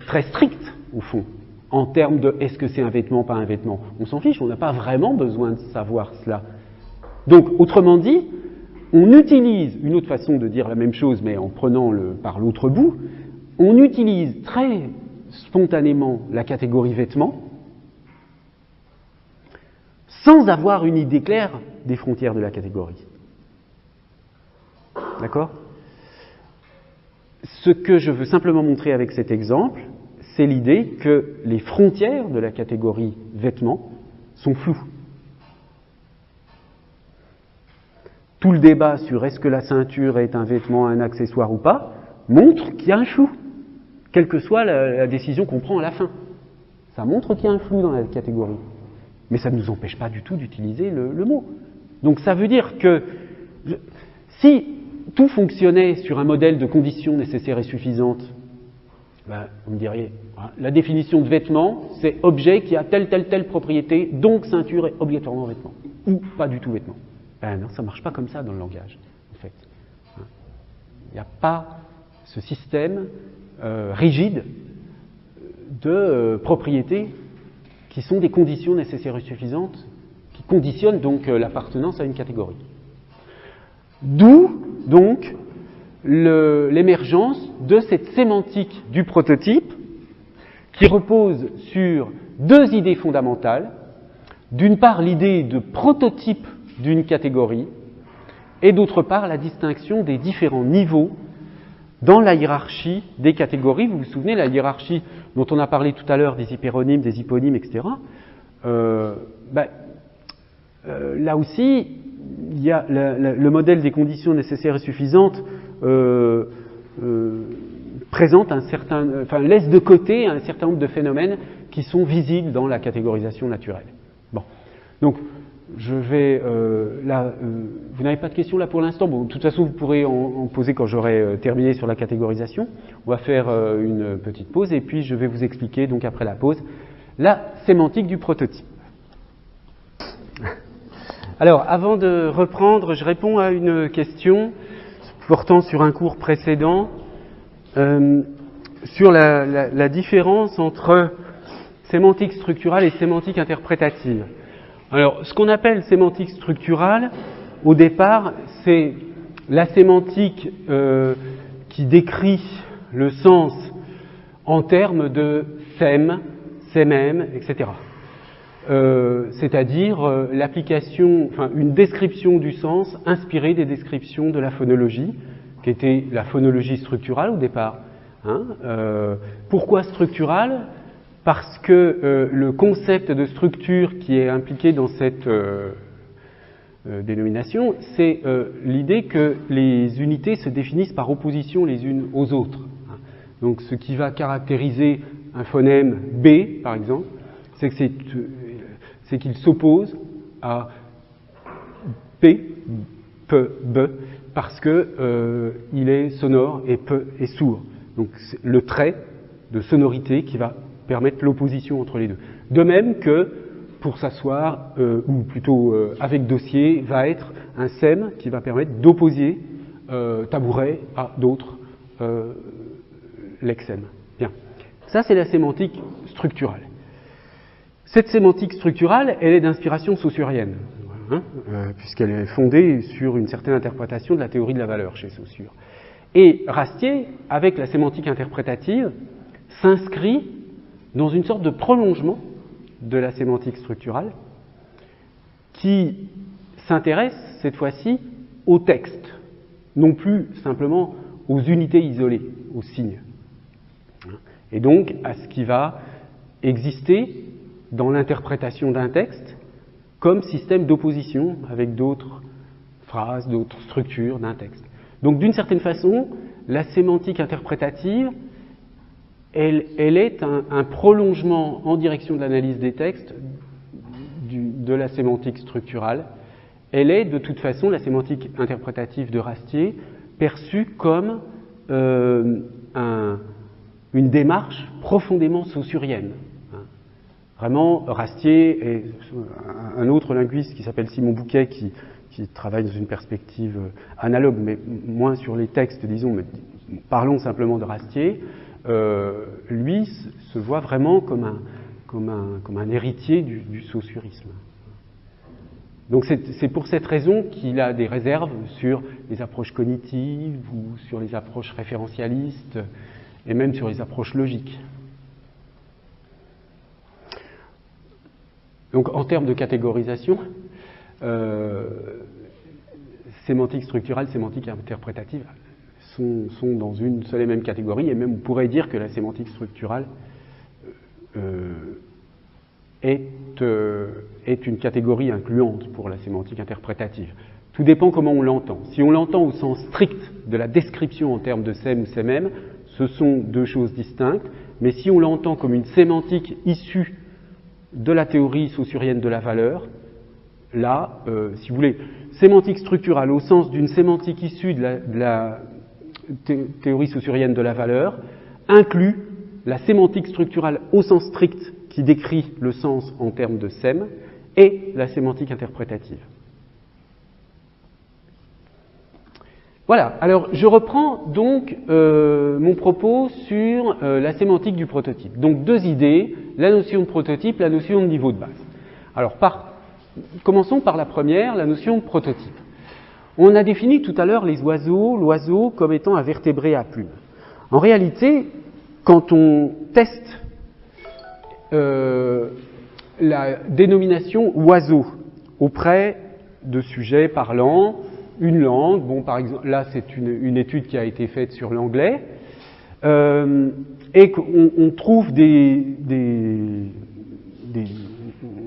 très stricte, au fond, en termes de est-ce que c'est un vêtement, pas un vêtement. On s'en fiche, on n'a pas vraiment besoin de savoir cela. Donc, autrement dit, on utilise une autre façon de dire la même chose, mais en prenant par l'autre bout, on utilise très spontanément la catégorie vêtements, sans avoir une idée claire des frontières de la catégorie. D'accord ? Ce que je veux simplement montrer avec cet exemple, c'est l'idée que les frontières de la catégorie vêtements sont floues. Tout le débat sur est-ce que la ceinture est un vêtement, un accessoire ou pas, montre qu'il y a un flou, quelle que soit la décision qu'on prend à la fin. Ça montre qu'il y a un flou dans la catégorie. Mais ça ne nous empêche pas du tout d'utiliser le mot. Donc ça veut dire que si tout fonctionnait sur un modèle de conditions nécessaires et suffisantes, ben, vous me diriez, la définition de vêtement, c'est objet qui a telle propriété, donc ceinture est obligatoirement vêtement, ou pas du tout vêtement. Ben non, ça ne marche pas comme ça dans le langage, en fait. Il n'y a pas ce système rigide de propriétés qui sont des conditions nécessaires et suffisantes, qui conditionnent donc l'appartenance à une catégorie. D'où, donc, l'émergence de cette sémantique du prototype qui repose sur deux idées fondamentales. D'une part, l'idée de prototype d'une catégorie, et d'autre part, la distinction des différents niveaux dans la hiérarchie des catégories. Vous vous souvenez, la hiérarchie dont on a parlé tout à l'heure, des hyperonymes, des hyponymes, etc. Là aussi, il y a le modèle des conditions nécessaires et suffisantes présente laisse de côté un certain nombre de phénomènes qui sont visibles dans la catégorisation naturelle. Bon, donc je vais vous n'avez pas de questions là pour l'instant. Bon, de toute façon, vous pourrez en poser quand j'aurai terminé sur la catégorisation. On va faire une petite pause et puis je vais vous expliquer donc après la pause la sémantique du prototype. Alors, avant de reprendre, je réponds à une question portant sur un cours précédent sur la différence entre sémantique structurale et sémantique interprétative. Alors, ce qu'on appelle sémantique structurale, au départ, c'est la sémantique qui décrit le sens en termes de sème, sémème, etc. C'est-à-dire l'application, une description du sens inspirée des descriptions de la phonologie, qui était la phonologie structurale au départ. Pourquoi structurale ? Parce que le concept de structure qui est impliqué dans cette dénomination, c'est l'idée que les unités se définissent par opposition les unes aux autres. Donc ce qui va caractériser un phonème B, par exemple, c'est qu'il s'oppose à P, P, B, parce que il est sonore et P est sourd. Donc c'est le trait de sonorité qui va permettre l'opposition entre les deux. De même que pour s'asseoir, ou plutôt avec dossier, va être un sème qui va permettre d'opposer tabouret à d'autres lexèmes. Bien. Ça, c'est la sémantique structurale. Cette sémantique structurale, elle est d'inspiration saussurienne, puisqu'elle est fondée sur une certaine interprétation de la théorie de la valeur chez Saussure. Et Rastier, avec la sémantique interprétative, s'inscrit dans une sorte de prolongement de la sémantique structurale qui s'intéresse cette fois-ci au texte, non plus simplement aux unités isolées, aux signes. Et donc à ce qui va exister dans l'interprétation d'un texte comme système d'opposition avec d'autres phrases, d'autres structures d'un texte. Donc d'une certaine façon, la sémantique interprétative, elle est un prolongement en direction de l'analyse des textes de de la sémantique structurale, elle est de toute façon, la sémantique interprétative de Rastier, perçue comme une démarche profondément saussurienne. Vraiment, Rastier et un autre linguiste qui s'appelle Simon Bouquet, qui travaille dans une perspective analogue, mais moins sur les textes, disons, mais parlons simplement de Rastier, lui se voit vraiment comme un héritier du saussurisme. Donc c'est pour cette raison qu'il a des réserves sur les approches cognitives ou sur les approches référentialistes et même sur les approches logiques. Donc en termes de catégorisation, sémantique structurale, sémantique interprétative sont dans une seule et même catégorie, et même on pourrait dire que la sémantique structurale est une catégorie incluante pour la sémantique interprétative. Tout dépend comment on l'entend. Si on l'entend au sens strict de la description en termes de sème ou sémème, ce sont deux choses distinctes, mais si on l'entend comme une sémantique issue de la théorie saussurienne de la valeur, là, si vous voulez, sémantique structurale au sens d'une sémantique issue de la théorie saussurienne de la valeur, inclut la sémantique structurale au sens strict qui décrit le sens en termes de sème, et la sémantique interprétative. Voilà, alors je reprends donc mon propos sur la sémantique du prototype. Donc deux idées, la notion de prototype, la notion de niveau de base. Alors commençons par la première, la notion de prototype. On a défini tout à l'heure l'oiseau comme étant un vertébré à plumes. En réalité, quand on teste la dénomination oiseau auprès de sujets parlant une langue, bon par exemple là c'est une étude qui a été faite sur l'anglais, et qu'on trouve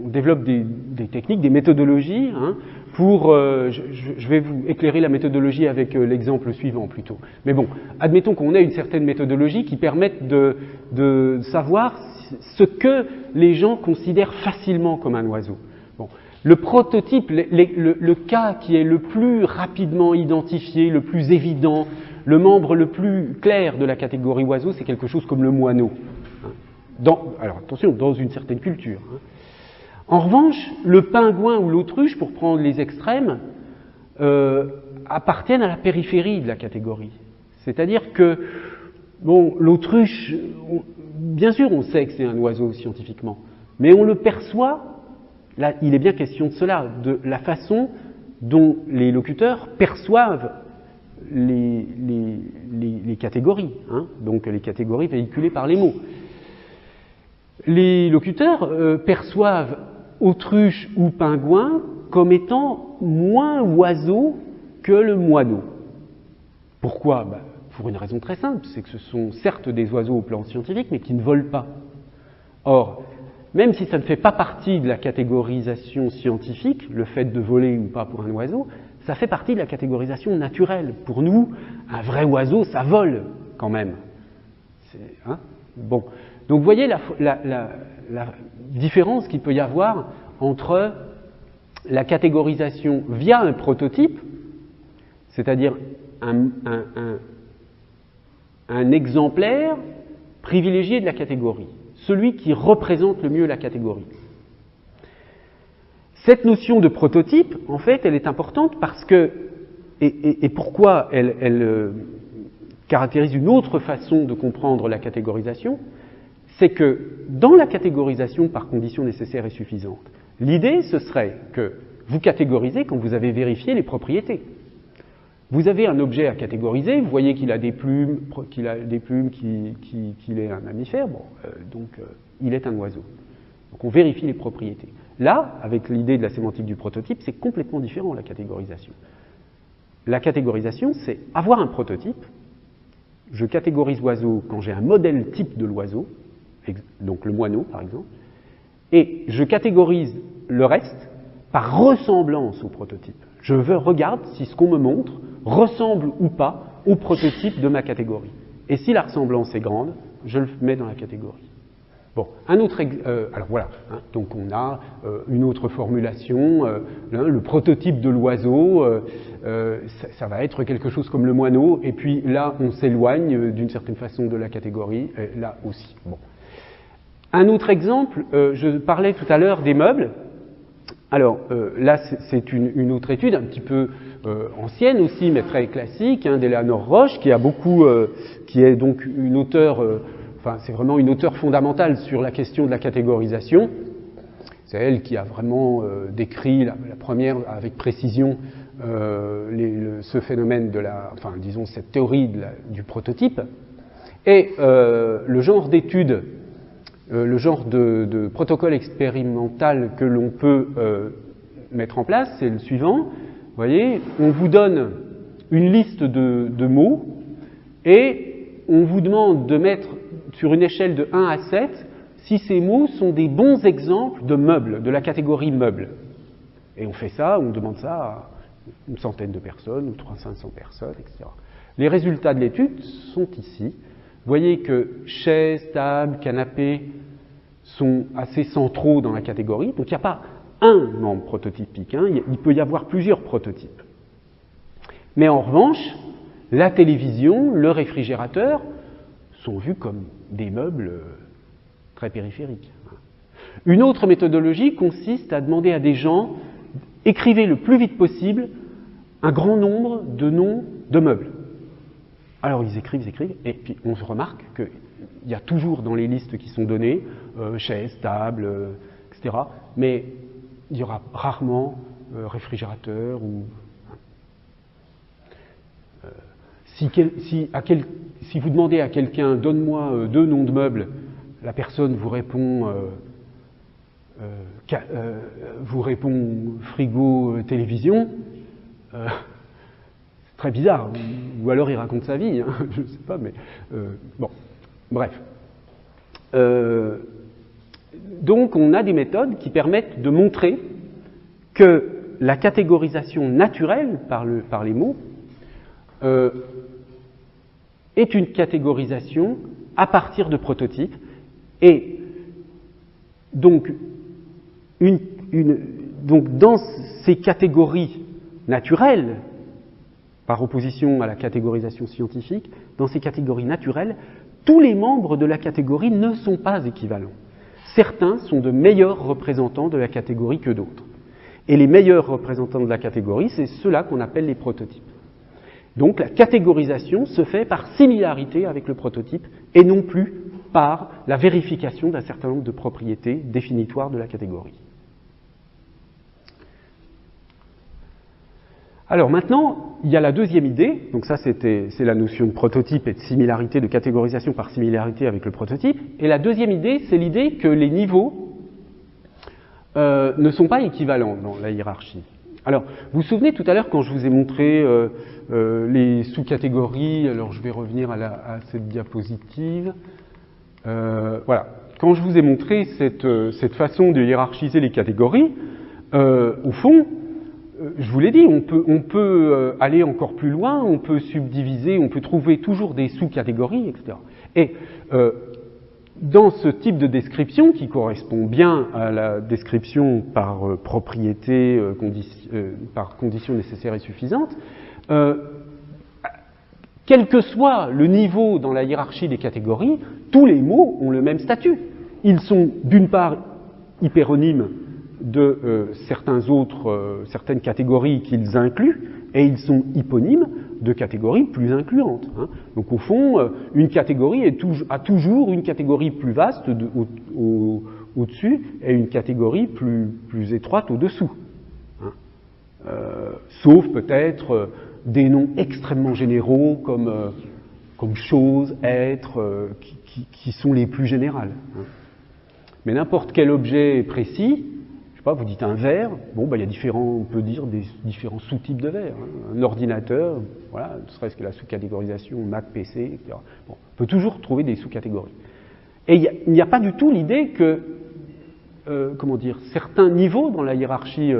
on développe des techniques, des méthodologies, pour, je vais vous éclairer la méthodologie avec l'exemple suivant plutôt. Mais bon, admettons qu'on ait une certaine méthodologie qui permette de savoir ce que les gens considèrent facilement comme un oiseau. Bon. Le prototype, le cas qui est le plus rapidement identifié, le plus évident, le membre le plus clair de la catégorie oiseau, c'est quelque chose comme le moineau. Alors attention, dans une certaine culture. En revanche, le pingouin ou l'autruche, pour prendre les extrêmes, appartiennent à la périphérie de la catégorie. C'est-à-dire que, bon, l'autruche, bien sûr on sait que c'est un oiseau scientifiquement, mais on le perçoit, là il est bien question de cela, de la façon dont les locuteurs perçoivent les catégories, donc les catégories véhiculées par les mots. Les locuteurs perçoivent autruche ou pingouin comme étant moins oiseaux que le moineau. Pourquoi ? Pour une raison très simple, c'est que ce sont certes des oiseaux au plan scientifique, mais qui ne volent pas. Or, même si ça ne fait pas partie de la catégorisation scientifique, le fait de voler ou pas pour un oiseau, ça fait partie de la catégorisation naturelle. Pour nous, un vrai oiseau, ça vole quand même. Bon. Donc vous voyez la différence qu'il peut y avoir entre la catégorisation via un prototype, c'est-à-dire un exemplaire privilégié de la catégorie, celui qui représente le mieux la catégorie. Cette notion de prototype, en fait, elle est importante parce que, et pourquoi elle caractérise une autre façon de comprendre la catégorisation, c'est que dans la catégorisation par conditions nécessaires et suffisantes, l'idée ce serait que vous catégorisez quand vous avez vérifié les propriétés. Vous avez un objet à catégoriser, vous voyez qu'il a des plumes, qu'il est un mammifère, donc il est un oiseau. Donc on vérifie les propriétés. Là, avec l'idée de la sémantique du prototype, c'est complètement différent la catégorisation. La catégorisation, c'est avoir un prototype. Je catégorise oiseau quand j'ai un modèle type de l'oiseau, donc le moineau par exemple, et je catégorise le reste par ressemblance au prototype. Je regarde si ce qu'on me montre ressemble ou pas au prototype de ma catégorie. Et si la ressemblance est grande, je le mets dans la catégorie. Bon, alors voilà, hein, donc on a une autre formulation, le prototype de l'oiseau, ça va être quelque chose comme le moineau, et puis là on s'éloigne d'une certaine façon de la catégorie, et là aussi. Bon. Un autre exemple, je parlais tout à l'heure des meubles. Alors là c'est une autre étude, un petit peu ancienne aussi, mais très classique, hein, d'Eleanor Roche, qui est donc une auteure... Enfin, c'est vraiment une auteure fondamentale sur la question de la catégorisation. C'est elle qui a vraiment décrit la première avec précision ce phénomène disons cette théorie du prototype. Et le genre d'étude, le genre de protocole expérimental que l'on peut mettre en place, c'est le suivant. Vous voyez, on vous donne une liste de mots et on vous demande de mettre sur une échelle de 1 à 7, si ces mots sont des bons exemples de meubles, de la catégorie meubles. Et on fait ça, on demande ça à une centaine de personnes, ou 300-500 personnes, etc. Les résultats de l'étude sont ici. Vous voyez que chaises, tables, canapés sont assez centraux dans la catégorie. Donc il n'y a pas un membre prototypique, hein, il peut y avoir plusieurs prototypes. Mais en revanche, la télévision, le réfrigérateur, sont vus comme des meubles très périphériques. Une autre méthodologie consiste à demander à des gens, écrivez le plus vite possible un grand nombre de noms de meubles. Alors ils écrivent, et puis on se remarque qu'il y a toujours dans les listes qui sont données, chaises, tables, etc., mais il y aura rarement réfrigérateur ou... Si vous demandez à quelqu'un, donne-moi 2 noms de meubles, la personne vous répond frigo, télévision, c'est très bizarre. Ou alors il raconte sa vie, hein, je ne sais pas, mais bon, bref. Donc on a des méthodes qui permettent de montrer que la catégorisation naturelle par les mots est une catégorisation à partir de prototypes, et donc, donc dans ces catégories naturelles, par opposition à la catégorisation scientifique, dans ces catégories naturelles, tous les membres de la catégorie ne sont pas équivalents. Certains sont de meilleurs représentants de la catégorie que d'autres. Et les meilleurs représentants de la catégorie, c'est ceux-là qu'on appelle les prototypes. Donc la catégorisation se fait par similarité avec le prototype et non plus par la vérification d'un certain nombre de propriétés définitoires de la catégorie. Alors maintenant, il y a la deuxième idée, donc ça c'est la notion de prototype et de similarité, de catégorisation par similarité avec le prototype, et la deuxième idée, c'est l'idée que les niveaux ne sont pas équivalents dans la hiérarchie. Alors, vous vous souvenez tout à l'heure quand je vous ai montré les sous-catégories, alors je vais revenir à cette diapositive, voilà, quand je vous ai montré cette façon de hiérarchiser les catégories, au fond, je vous l'ai dit, on peut aller encore plus loin, on peut subdiviser, on peut trouver toujours des sous-catégories, etc. Et dans ce type de description, qui correspond bien à la description par propriété, par conditions nécessaires et suffisantes, quel que soit le niveau dans la hiérarchie des catégories, tous les mots ont le même statut. Ils sont d'une part hyperonymes de certaines catégories qu'ils incluent, et ils sont hyponymes de catégories plus incluantes. Hein. Donc au fond, une catégorie a toujours une catégorie plus vaste au-dessus et une catégorie plus étroite au-dessous. Hein. Sauf peut-être des noms extrêmement généraux comme choses, êtres, qui sont les plus générales. Hein. Mais n'importe quel objet précis, vous dites un verre, bon, il y a on peut dire des différents sous-types de verres. Hein. Un ordinateur, voilà, ne serait-ce que la sous-catégorisation Mac, PC, etc. Bon, on peut toujours trouver des sous-catégories. Et il n'y a pas du tout l'idée que, certains niveaux dans la hiérarchie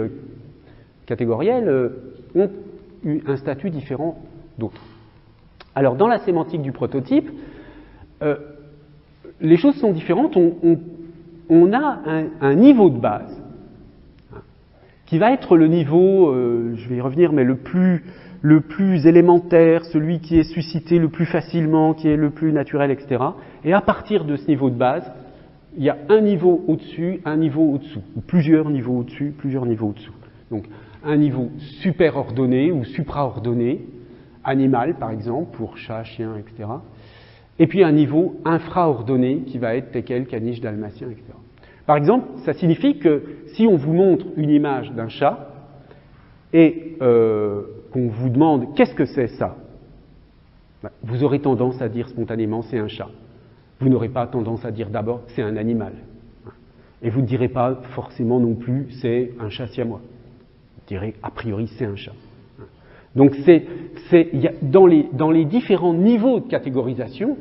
catégorielle ont eu un statut différent d'autres. Alors, dans la sémantique du prototype, les choses sont différentes. On a un niveau de base qui va être le niveau, je vais y revenir, mais le plus élémentaire, celui qui est suscité le plus facilement, qui est le plus naturel, etc. Et à partir de ce niveau de base, il y a un niveau au-dessus, un niveau au-dessous, ou plusieurs niveaux au-dessus, plusieurs niveaux au-dessous. Donc un niveau superordonné ou supraordonné, animal par exemple, pour chat, chien, etc. Et puis un niveau infraordonné qui va être teckel, caniche, dalmatien, etc. Par exemple, ça signifie que si on vous montre une image d'un chat et qu'on vous demande « qu'est-ce que c'est ça ?», vous aurez tendance à dire spontanément « c'est un chat ». Vous n'aurez pas tendance à dire d'abord « c'est un animal ». Et vous ne direz pas forcément non plus « c'est un chat siamois ». Vous direz a priori « c'est un chat ». Donc dans les différents niveaux de catégorisation,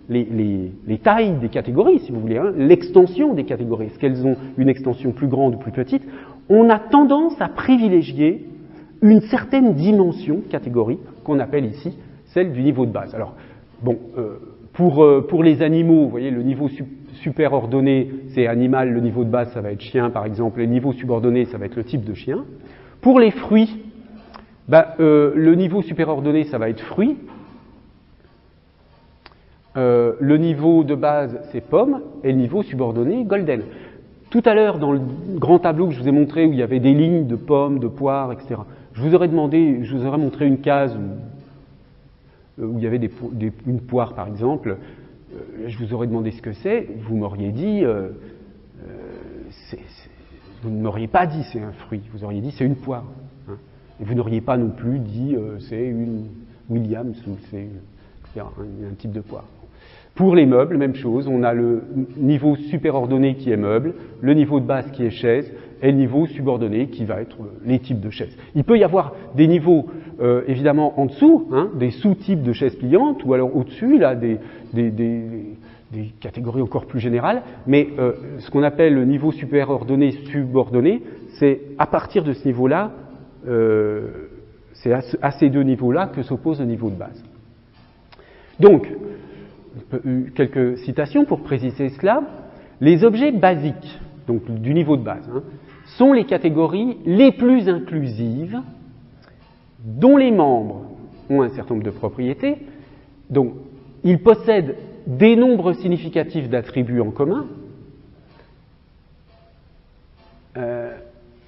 les tailles des catégories, si vous voulez, hein, l'extension des catégories, est-ce qu'elles ont une extension plus grande ou plus petite, on a tendance à privilégier une certaine dimension de catégorie, qu'on appelle ici celle du niveau de base. Alors, bon, pour les animaux, vous voyez, le niveau superordonné, c'est animal, le niveau de base, ça va être chien, par exemple, et le niveau subordonné, ça va être le type de chien. Pour les fruits, le niveau superordonné, ça va être fruit. Le niveau de base, c'est pomme, et le niveau subordonné, golden. Tout à l'heure, dans le grand tableau que je vous ai montré, où il y avait des lignes de pommes, de poires, etc., je vous aurais montré une case où il y avait une poire, par exemple. Je vous aurais demandé ce que c'est, vous m'auriez dit, vous ne m'auriez pas dit c'est un fruit, vous auriez dit c'est une poire. Hein. Et vous n'auriez pas non plus dit c'est une Williams ou c'est un type de poire. Pour les meubles, même chose, on a le niveau superordonné qui est meuble, le niveau de base qui est chaise, et le niveau subordonné qui va être les types de chaises. Il peut y avoir des niveaux, évidemment, en dessous, hein, des sous-types de chaises pliantes, ou alors au-dessus, là, des catégories encore plus générales, mais ce qu'on appelle le niveau superordonné, subordonné, c'est à partir de ce niveau-là, c'est à ces deux niveaux-là que s'oppose le niveau de base. Donc, quelques citations pour préciser cela. Les objets basiques, donc du niveau de base, hein, sont les catégories les plus inclusives dont les membres ont un certain nombre de propriétés. Donc, ils possèdent des nombres significatifs d'attributs en commun,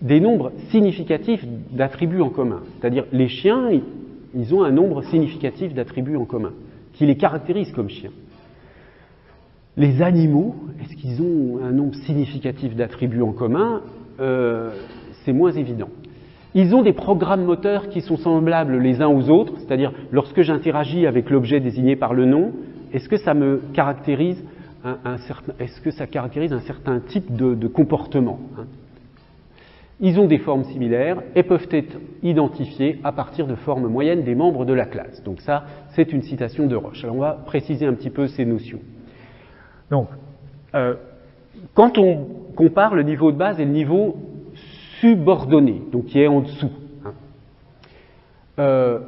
des nombres significatifs d'attributs en commun. C'est-à-dire, les chiens, ils ont un nombre significatif d'attributs en commun qui les caractérise comme chiens. Les animaux, est-ce qu'ils ont un nombre significatif d'attributs en commun ? C'est moins évident. Ils ont des programmes moteurs qui sont semblables les uns aux autres, c'est-à-dire lorsque j'interagis avec l'objet désigné par le nom, est-ce que ça me caractérise un certain type de comportement, hein ? Ils ont des formes similaires et peuvent être identifiés à partir de formes moyennes des membres de la classe. Donc ça, c'est une citation de Roche. Alors on va préciser un petit peu ces notions. Donc, quand on compare le niveau de base et le niveau subordonné, donc qui est en dessous, hein,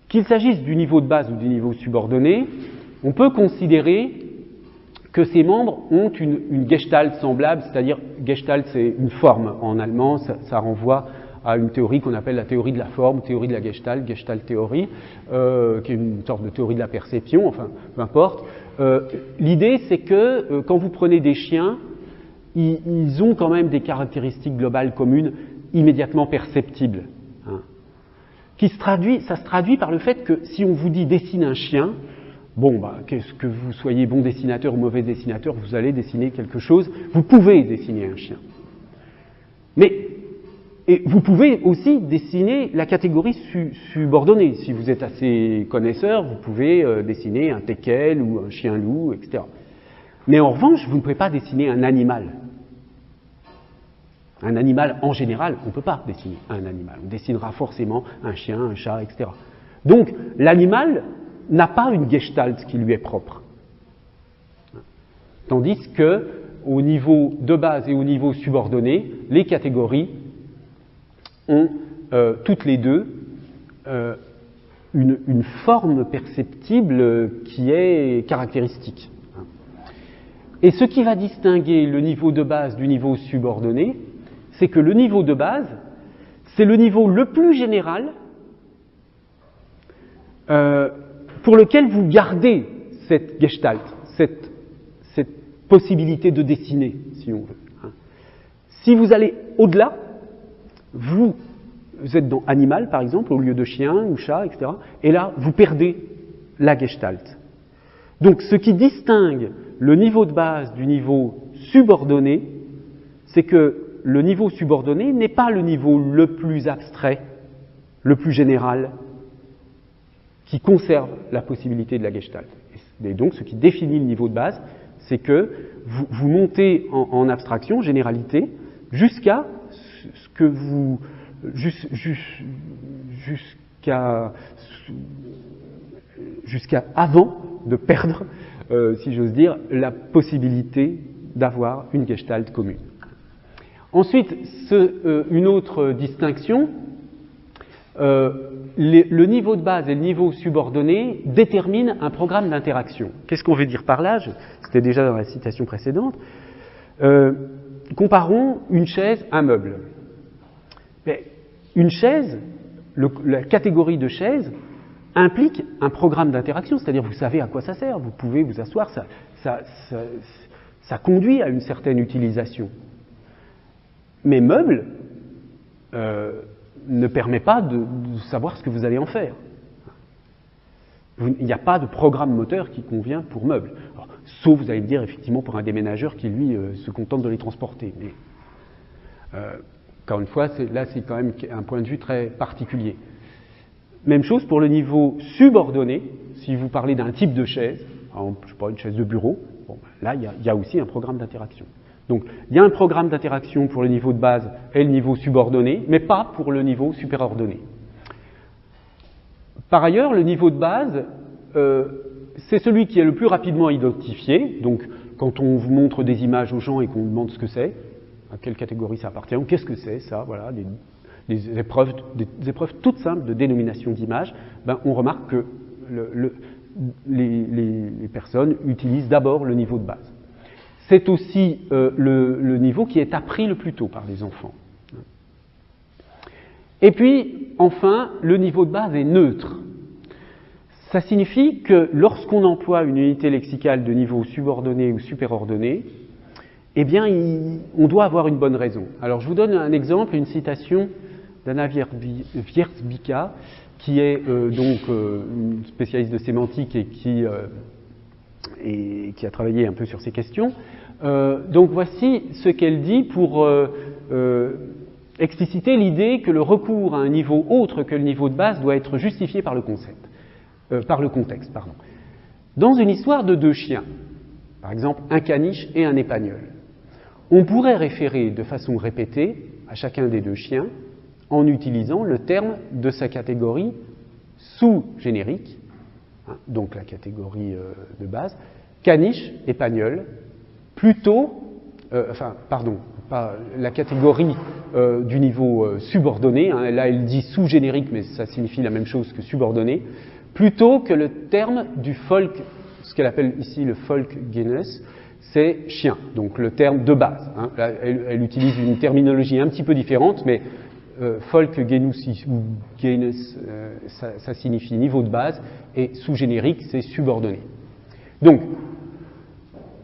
qu'il s'agisse du niveau de base ou du niveau subordonné, on peut considérer que ces membres ont une gestalt semblable, c'est-à-dire gestalt c'est une forme en allemand, ça renvoie à une théorie qu'on appelle la théorie de la forme, théorie de la gestalt, gestalt théorie, qui est une sorte de théorie de la perception, enfin peu importe. L'idée c'est que quand vous prenez des chiens, ils ont quand même des caractéristiques globales communes immédiatement perceptibles. Hein, ça se traduit par le fait que si on vous dit dessine un chien, bon, que vous soyez bon dessinateur ou mauvais dessinateur, vous allez dessiner quelque chose. Vous pouvez dessiner un chien. Et vous pouvez aussi dessiner la catégorie subordonnée. Si vous êtes assez connaisseur, vous pouvez dessiner un teckel ou un chien-loup, etc. Mais en revanche, vous ne pouvez pas dessiner un animal. Un animal, en général, on ne peut pas dessiner un animal. On dessinera forcément un chien, un chat, etc. Donc, l'animal n'a pas une gestalt qui lui est propre. Tandis que, au niveau de base et au niveau subordonné, les catégories ont toutes les deux une forme perceptible qui est caractéristique. Et ce qui va distinguer le niveau de base du niveau subordonné, c'est que le niveau de base, c'est le niveau le plus général pour lequel vous gardez cette gestalt, cette possibilité de dessiner, si on veut. Si vous allez au-delà, vous êtes dans animal, par exemple, au lieu de chien ou chat, etc., et là, vous perdez la gestalt. Donc, ce qui distingue le niveau de base du niveau subordonné, c'est que le niveau subordonné n'est pas le niveau le plus abstrait, le plus général, qui conserve la possibilité de la gestalt. Et donc, ce qui définit le niveau de base, c'est que vous montez en abstraction, généralité, jusqu'à ce que vous... jusqu'à avant de perdre, si j'ose dire, la possibilité d'avoir une gestalt commune. Ensuite, une autre distinction, le niveau de base et le niveau subordonné déterminent un programme d'interaction. Qu'est-ce qu'on veut dire par là? C'était déjà dans la citation précédente. Comparons une chaise à un meuble. Mais une chaise, la catégorie de chaise, implique un programme d'interaction, c'est-à-dire vous savez à quoi ça sert, vous pouvez vous asseoir, ça conduit à une certaine utilisation. Mais meuble ne permet pas de savoir ce que vous allez en faire. Il n'y a pas de programme moteur qui convient pour meuble. Alors, sauf, vous allez me dire, effectivement, pour un déménageur qui, lui, se contente de les transporter. Mais, encore une fois, là, c'est quand même un point de vue très particulier. Même chose pour le niveau subordonné. Si vous parlez d'un type de chaise, je ne sais pas, une chaise de bureau, bon, là, il y a aussi un programme d'interaction. Donc, il y a un programme d'interaction pour le niveau de base et le niveau subordonné, mais pas pour le niveau superordonné. Par ailleurs, le niveau de base, c'est celui qui est le plus rapidement identifié. Donc, quand on vous montre des images aux gens et qu'on demande ce que c'est, à quelle catégorie ça appartient, ou qu'est-ce que c'est, ça, voilà, des épreuves toutes simples de dénomination d'images, on remarque que les personnes utilisent d'abord le niveau de base. C'est aussi le niveau qui est appris le plus tôt par les enfants. Et puis, enfin, le niveau de base est neutre. Ça signifie que lorsqu'on emploie une unité lexicale de niveau subordonné ou superordonné, eh bien, on doit avoir une bonne raison. Alors, je vous donne un exemple, une citation d'Anna Wierzbicka, qui est donc une spécialiste de sémantique et qui a travaillé un peu sur ces questions. Donc, voici ce qu'elle dit pour expliciter l'idée que le recours à un niveau autre que le niveau de base doit être justifié par le contexte. Dans une histoire de deux chiens, par exemple un caniche et un épagnol, on pourrait référer de façon répétée à chacun des deux chiens en utilisant le terme de sa catégorie sous-générique, donc la catégorie de base, caniche, épagnol, plutôt, pas la catégorie du niveau subordonné, là elle dit sous-générique, mais ça signifie la même chose que subordonné, plutôt que le terme du folk, ce qu'elle appelle ici le folk genus, c'est chien, donc le terme de base. Là, elle utilise une terminologie un petit peu différente, mais folk genus ou genus, ça signifie niveau de base, et sous-générique, c'est subordonné. Donc,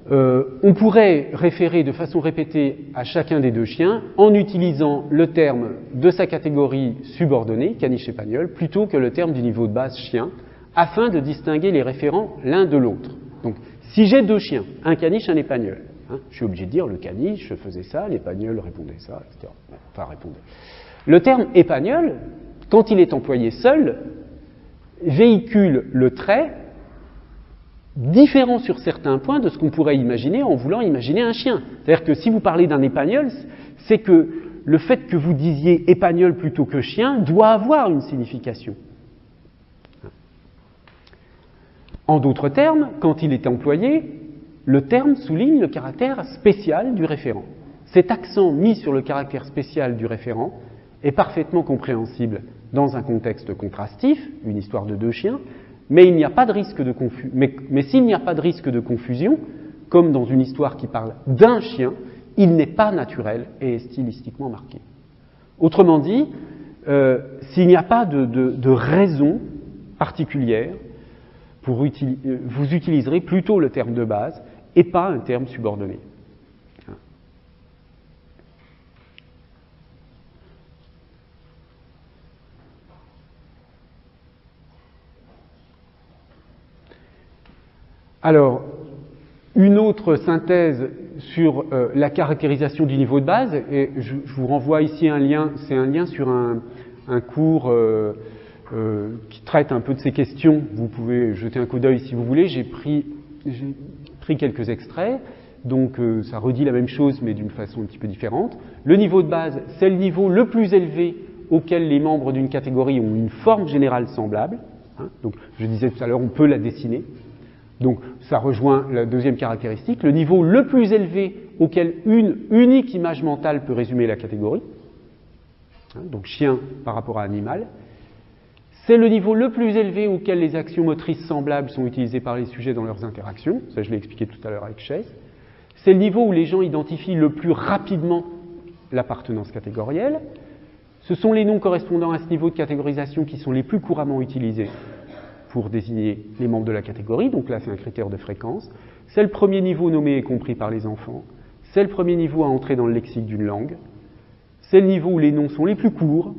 on pourrait référer de façon répétée à chacun des deux chiens en utilisant le terme de sa catégorie subordonnée, caniche épagnol, plutôt que le terme du niveau de base chien, afin de distinguer les référents l'un de l'autre. Donc, si j'ai deux chiens, un caniche, un épagnol, je suis obligé de dire le caniche faisait ça, l'épagnol répondait ça, etc. Enfin, répondait. Le terme épagnol, quand il est employé seul, véhicule le trait différent sur certains points de ce qu'on pourrait imaginer en voulant imaginer un chien. C'est-à-dire que si vous parlez d'un épagnol, c'est que le fait que vous disiez épagnol plutôt que chien doit avoir une signification. En d'autres termes, quand il est employé, le terme souligne le caractère spécial du référent. Cet accent mis sur le caractère spécial du référent est parfaitement compréhensible dans un contexte contrastif, une histoire de deux chiens, mais il n'y a pas de risque de confusion. Mais s'il n'y a pas de risque de confusion, comme dans une histoire qui parle d'un chien, il n'est pas naturel et est stylistiquement marqué. Autrement dit, s'il n'y a pas de raison particulière, vous utiliserez plutôt le terme de base et pas un terme subordonné. Alors, une autre synthèse sur la caractérisation du niveau de base, et je vous renvoie ici un lien, c'est un lien sur un cours qui traite un peu de ces questions. Vous pouvez jeter un coup d'œil si vous voulez. J'ai pris quelques extraits, donc ça redit la même chose mais d'une façon un petit peu différente. Le niveau de base, c'est le niveau le plus élevé auquel les membres d'une catégorie ont une forme générale semblable. Donc, je disais tout à l'heure, on peut la dessiner. Donc, ça rejoint la deuxième caractéristique, le niveau le plus élevé auquel une unique image mentale peut résumer la catégorie. Donc, chien par rapport à animal. C'est le niveau le plus élevé auquel les actions motrices semblables sont utilisées par les sujets dans leurs interactions. Ça, je l'ai expliqué tout à l'heure avec Chaise. C'est le niveau où les gens identifient le plus rapidement l'appartenance catégorielle. Ce sont les noms correspondant à ce niveau de catégorisation qui sont les plus couramment utilisés pour désigner les membres de la catégorie. Donc là, c'est un critère de fréquence. C'est le premier niveau nommé et compris par les enfants. C'est le premier niveau à entrer dans le lexique d'une langue. C'est le niveau où les noms sont les plus courts.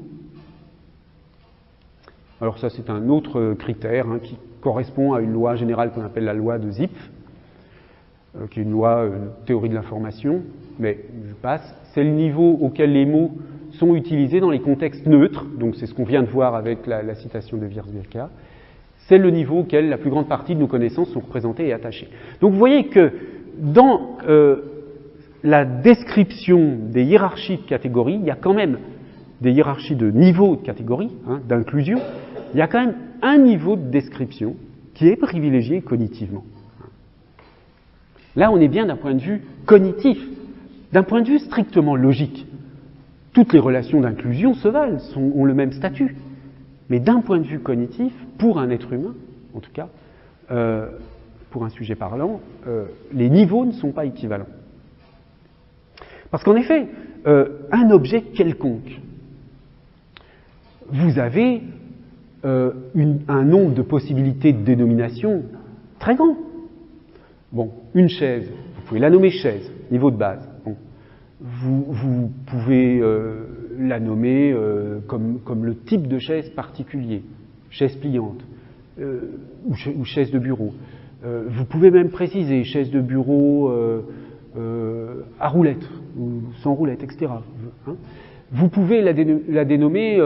Alors ça, c'est un autre critère qui correspond à une loi générale qu'on appelle la loi de Zipf, qui est une loi théorie de l'information, mais je passe. C'est le niveau auquel les mots sont utilisés dans les contextes neutres, donc c'est ce qu'on vient de voir avec la citation de Wierzbierka. C'est le niveau auquel la plus grande partie de nos connaissances sont représentées et attachées. Donc vous voyez que dans la description des hiérarchies de catégories, il y a quand même des hiérarchies de niveaux de catégories, d'inclusion, il y a quand même un niveau de description qui est privilégié cognitivement. Là, on est bien d'un point de vue cognitif, d'un point de vue strictement logique. Toutes les relations d'inclusion se valent, ont le même statut. Mais d'un point de vue cognitif, pour un être humain, en tout cas, pour un sujet parlant, les niveaux ne sont pas équivalents. Parce qu'en effet, un objet quelconque, vous avez un nombre de possibilités de dénomination très grand. Bon, une chaise, vous pouvez la nommer chaise, niveau de base. Bon. Vous pouvez la nommer comme le type de chaise particulier, chaise pliante ou chaise de bureau. Vous pouvez même préciser chaise de bureau à roulette ou sans roulette, etc. Vous pouvez la dénommer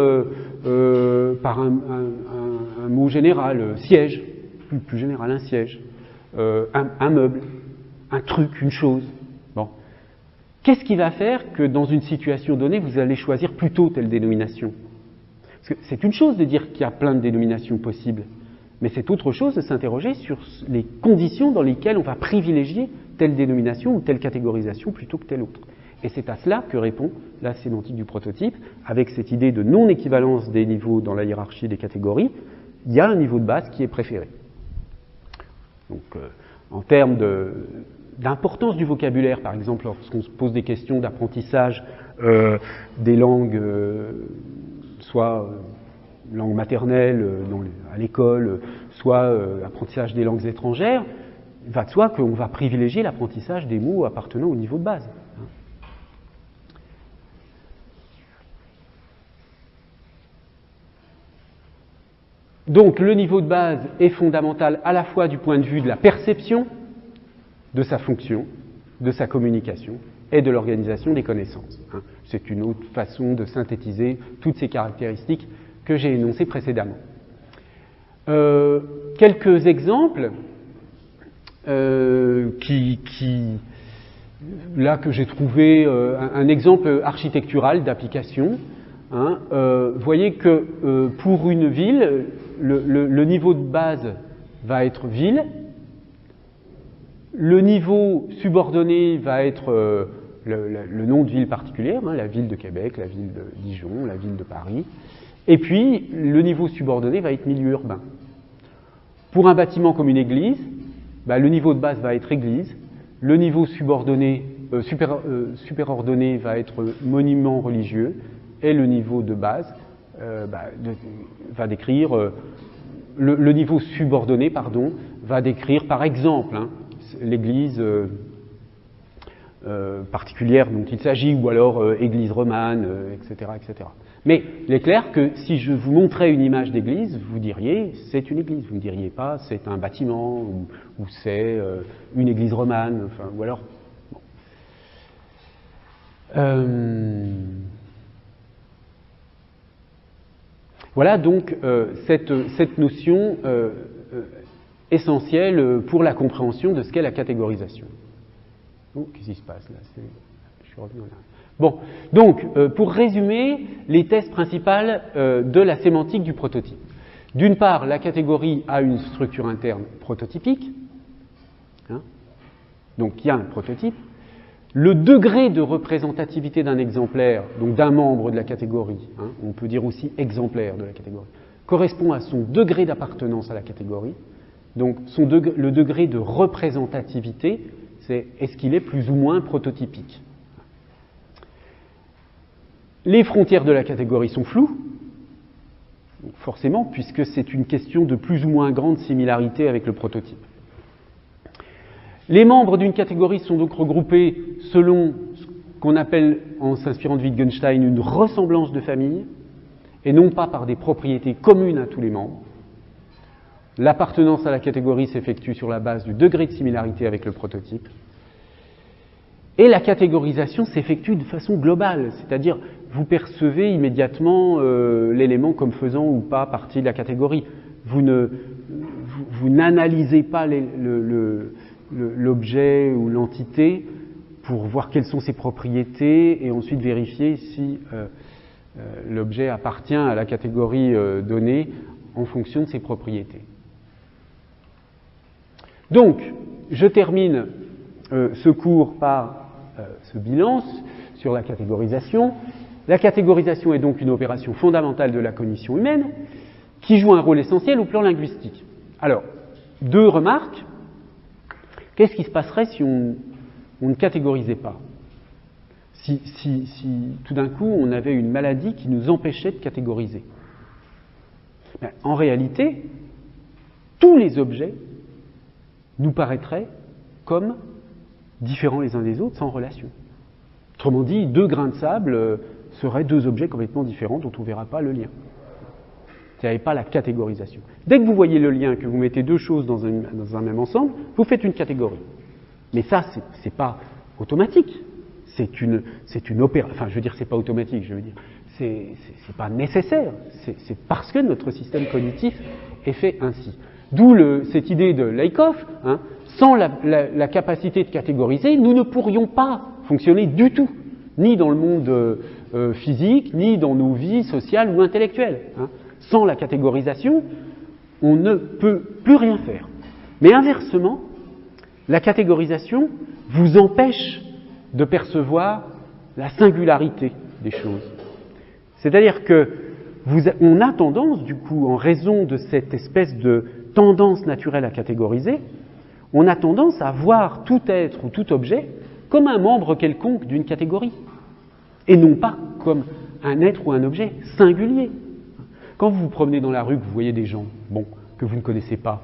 par un mot général, siège, plus général, un siège, un meuble, un truc, une chose. Bon. Qu'est-ce qui va faire que dans une situation donnée, vous allez choisir plutôt telle dénomination? Parce que c'est une chose de dire qu'il y a plein de dénominations possibles, mais c'est autre chose de s'interroger sur les conditions dans lesquelles on va privilégier telle dénomination ou telle catégorisation plutôt que telle autre. Et c'est à cela que répond la sémantique du prototype, avec cette idée de non-équivalence des niveaux dans la hiérarchie des catégories. Il y a un niveau de base qui est préféré. Donc, en termes d'importance du vocabulaire, par exemple, lorsqu'on se pose des questions d'apprentissage des langues, soit langue maternelle à l'école, soit apprentissage des langues étrangères, il va de soi qu'on va privilégier l'apprentissage des mots appartenant au niveau de base. Donc le niveau de base est fondamental à la fois du point de vue de la perception, de sa fonction, de sa communication et de l'organisation des connaissances. C'est une autre façon de synthétiser toutes ces caractéristiques que j'ai énoncées précédemment. Quelques exemples là que j'ai trouvé un exemple architectural d'application. Voyez que pour une ville, le niveau de base va être ville, le niveau subordonné va être le nom de ville particulière, la ville de Québec, la ville de Dijon, la ville de Paris, Et puis, le niveau subordonné va être milieu urbain. Pour un bâtiment comme une église, le niveau de base va être église, le niveau subordonné, superordonné va être monument religieux, et le niveau de base va décrire, le niveau subordonné, pardon, va décrire par exemple l'église particulière dont il s'agit, ou alors église romane, etc., etc. Mais il est clair que si je vous montrais une image d'église, vous diriez c'est une église, vous ne diriez pas c'est un bâtiment ou c'est une église romane, enfin, ou alors. Bon. Voilà donc cette notion essentielle pour la compréhension de ce qu'est la catégorisation. Oh, qu'est-ce qui se passe là? Je suis revenu là. Bon, donc, pour résumer les thèses principales de la sémantique du prototype. D'une part, la catégorie a une structure interne prototypique, donc il y a un prototype. Le degré de représentativité d'un exemplaire, donc d'un membre de la catégorie, on peut dire aussi exemplaire de la catégorie, correspond à son degré d'appartenance à la catégorie. Donc le degré de représentativité, c'est est-ce qu'il est plus ou moins prototypique. Les frontières de la catégorie sont floues, forcément, puisque c'est une question de plus ou moins grande similarité avec le prototype. Les membres d'une catégorie sont donc regroupés selon ce qu'on appelle, en s'inspirant de Wittgenstein, une ressemblance de famille, et non pas par des propriétés communes à tous les membres. L'appartenance à la catégorie s'effectue sur la base du degré de similarité avec le prototype. Et la catégorisation s'effectue de façon globale, c'est-à-dire vous percevez immédiatement l'élément comme faisant ou pas partie de la catégorie. Vous n'analysez pas l'objet ou l'entité pour voir quelles sont ses propriétés et ensuite vérifier si l'objet appartient à la catégorie donnée en fonction de ses propriétés. Donc, je termine ce cours par ce bilan sur la catégorisation. La catégorisation est donc une opération fondamentale de la cognition humaine qui joue un rôle essentiel au plan linguistique. Alors, deux remarques. Qu'est-ce qui se passerait si on ne catégorisait pas? Si tout d'un coup on avait une maladie qui nous empêchait de catégoriser? En réalité, tous les objets nous paraîtraient comme différents les uns des autres, sans relation. Autrement dit, deux grains de sable seraient deux objets complètement différents dont on ne verra pas le lien. Il n'y avait pas la catégorisation. Dès que vous voyez le lien, que vous mettez deux choses dans un même ensemble, vous faites une catégorie. Mais ça, c'est pas automatique. C'est une opération. Enfin, je veux dire, c'est pas automatique. Je veux dire, c'est pas nécessaire. C'est parce que notre système cognitif est fait ainsi. D'où cette idée de Lakoff. Sans la capacité de catégoriser, nous ne pourrions pas fonctionner du tout, ni dans le monde physique, ni dans nos vies sociales ou intellectuelles. Sans la catégorisation, on ne peut plus rien faire. Mais inversement, la catégorisation vous empêche de percevoir la singularité des choses. C'est-à-dire que on a tendance, du coup, en raison de cette espèce de tendance naturelle à catégoriser, on a tendance à voir tout être ou tout objet comme un membre quelconque d'une catégorie, et non pas comme un être ou un objet singulier. Quand vous vous promenez dans la rue, que vous voyez des gens, que vous ne connaissez pas,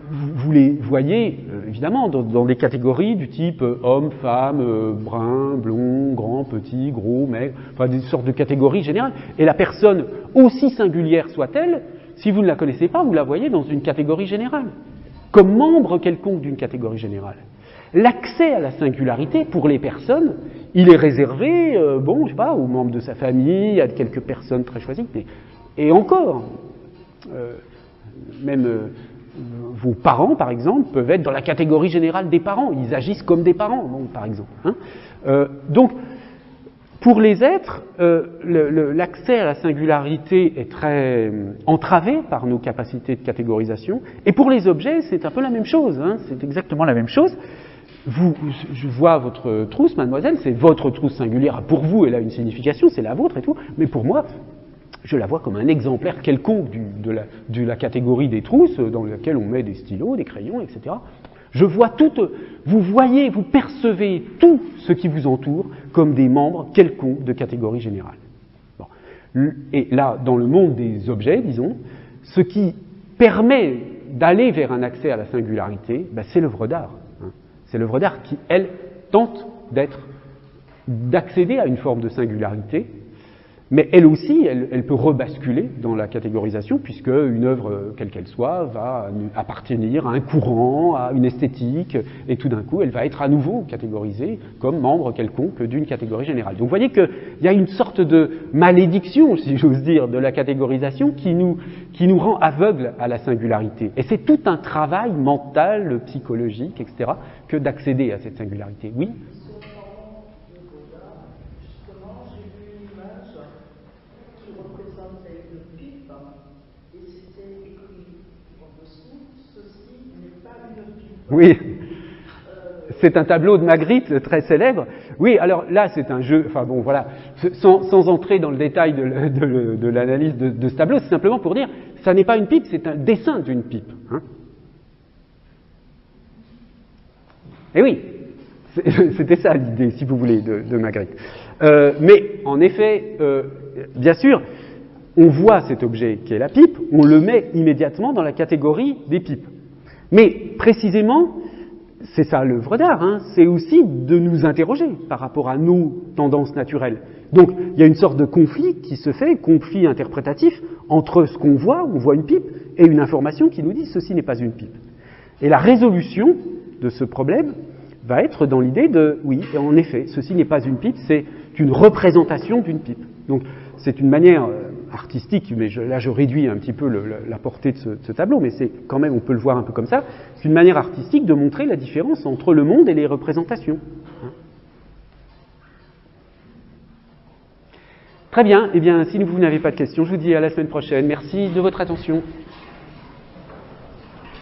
vous les voyez, évidemment, dans des catégories du type homme, femme, brun, blond, grand, petit, gros, maigre, enfin des sortes de catégories générales. Et la personne, aussi singulière soit-elle, si vous ne la connaissez pas, vous la voyez dans une catégorie générale, comme membre quelconque d'une catégorie générale. L'accès à la singularité, pour les personnes, il est réservé, je sais pas, aux membres de sa famille, à quelques personnes très choisies, et encore, même vos parents, par exemple, peuvent être dans la catégorie générale des parents. Ils agissent comme des parents, par exemple. Donc, pour les êtres, l'accès à la singularité est très entravé par nos capacités de catégorisation. Et pour les objets, c'est un peu la même chose. C'est exactement la même chose. Je vois votre trousse, mademoiselle, c'est votre trousse singulière. Pour vous, elle a une signification, c'est la vôtre et tout. Mais pour moi, je la vois comme un exemplaire quelconque de la catégorie des trousses dans laquelle on met des stylos, des crayons, etc. Je vois vous voyez, vous percevez tout ce qui vous entoure comme des membres quelconques de catégorie générale. Bon. Et là, dans le monde des objets, disons, ce qui permet d'aller vers un accès à la singularité, ben, c'est l'œuvre d'art. Hein. C'est l'œuvre d'art qui, elle, tente d'accéder à une forme de singularité, mais elle aussi, elle peut rebasculer dans la catégorisation, puisque une œuvre, quelle qu'elle soit, va appartenir à un courant, à une esthétique, et tout d'un coup, elle va être à nouveau catégorisée comme membre quelconque d'une catégorie générale. Donc vous voyez qu'il y a une sorte de malédiction, si j'ose dire, de la catégorisation qui nous rend aveugles à la singularité. Et c'est tout un travail mental, psychologique, etc., que d'accéder à cette singularité. Oui ? Oui, c'est un tableau de Magritte très célèbre. Oui, alors là, c'est un jeu, enfin bon, voilà, sans entrer dans le détail de l'analyse de ce tableau, c'est simplement pour dire, ça n'est pas une pipe, c'est un dessin d'une pipe. Hein. Et oui, c'était ça l'idée, si vous voulez, de Magritte. Mais en effet, bien sûr, on voit cet objet qui est la pipe, on le met immédiatement dans la catégorie des pipes. Mais précisément, c'est ça l'œuvre d'art, hein, c'est aussi de nous interroger par rapport à nos tendances naturelles. Donc il y a une sorte de conflit qui se fait, conflit interprétatif, entre ce qu'on voit, on voit une pipe, et une information qui nous dit ceci n'est pas une pipe. Et la résolution de ce problème va être dans l'idée de, oui, en effet, ceci n'est pas une pipe, c'est une représentation d'une pipe. Donc c'est une manière artistique, mais là je réduis un petit peu la portée de ce tableau, mais c'est quand même, on peut le voir un peu comme ça, c'est une manière artistique de montrer la différence entre le monde et les représentations. Très bien, eh bien si vous n'avez pas de questions, je vous dis à la semaine prochaine. Merci de votre attention.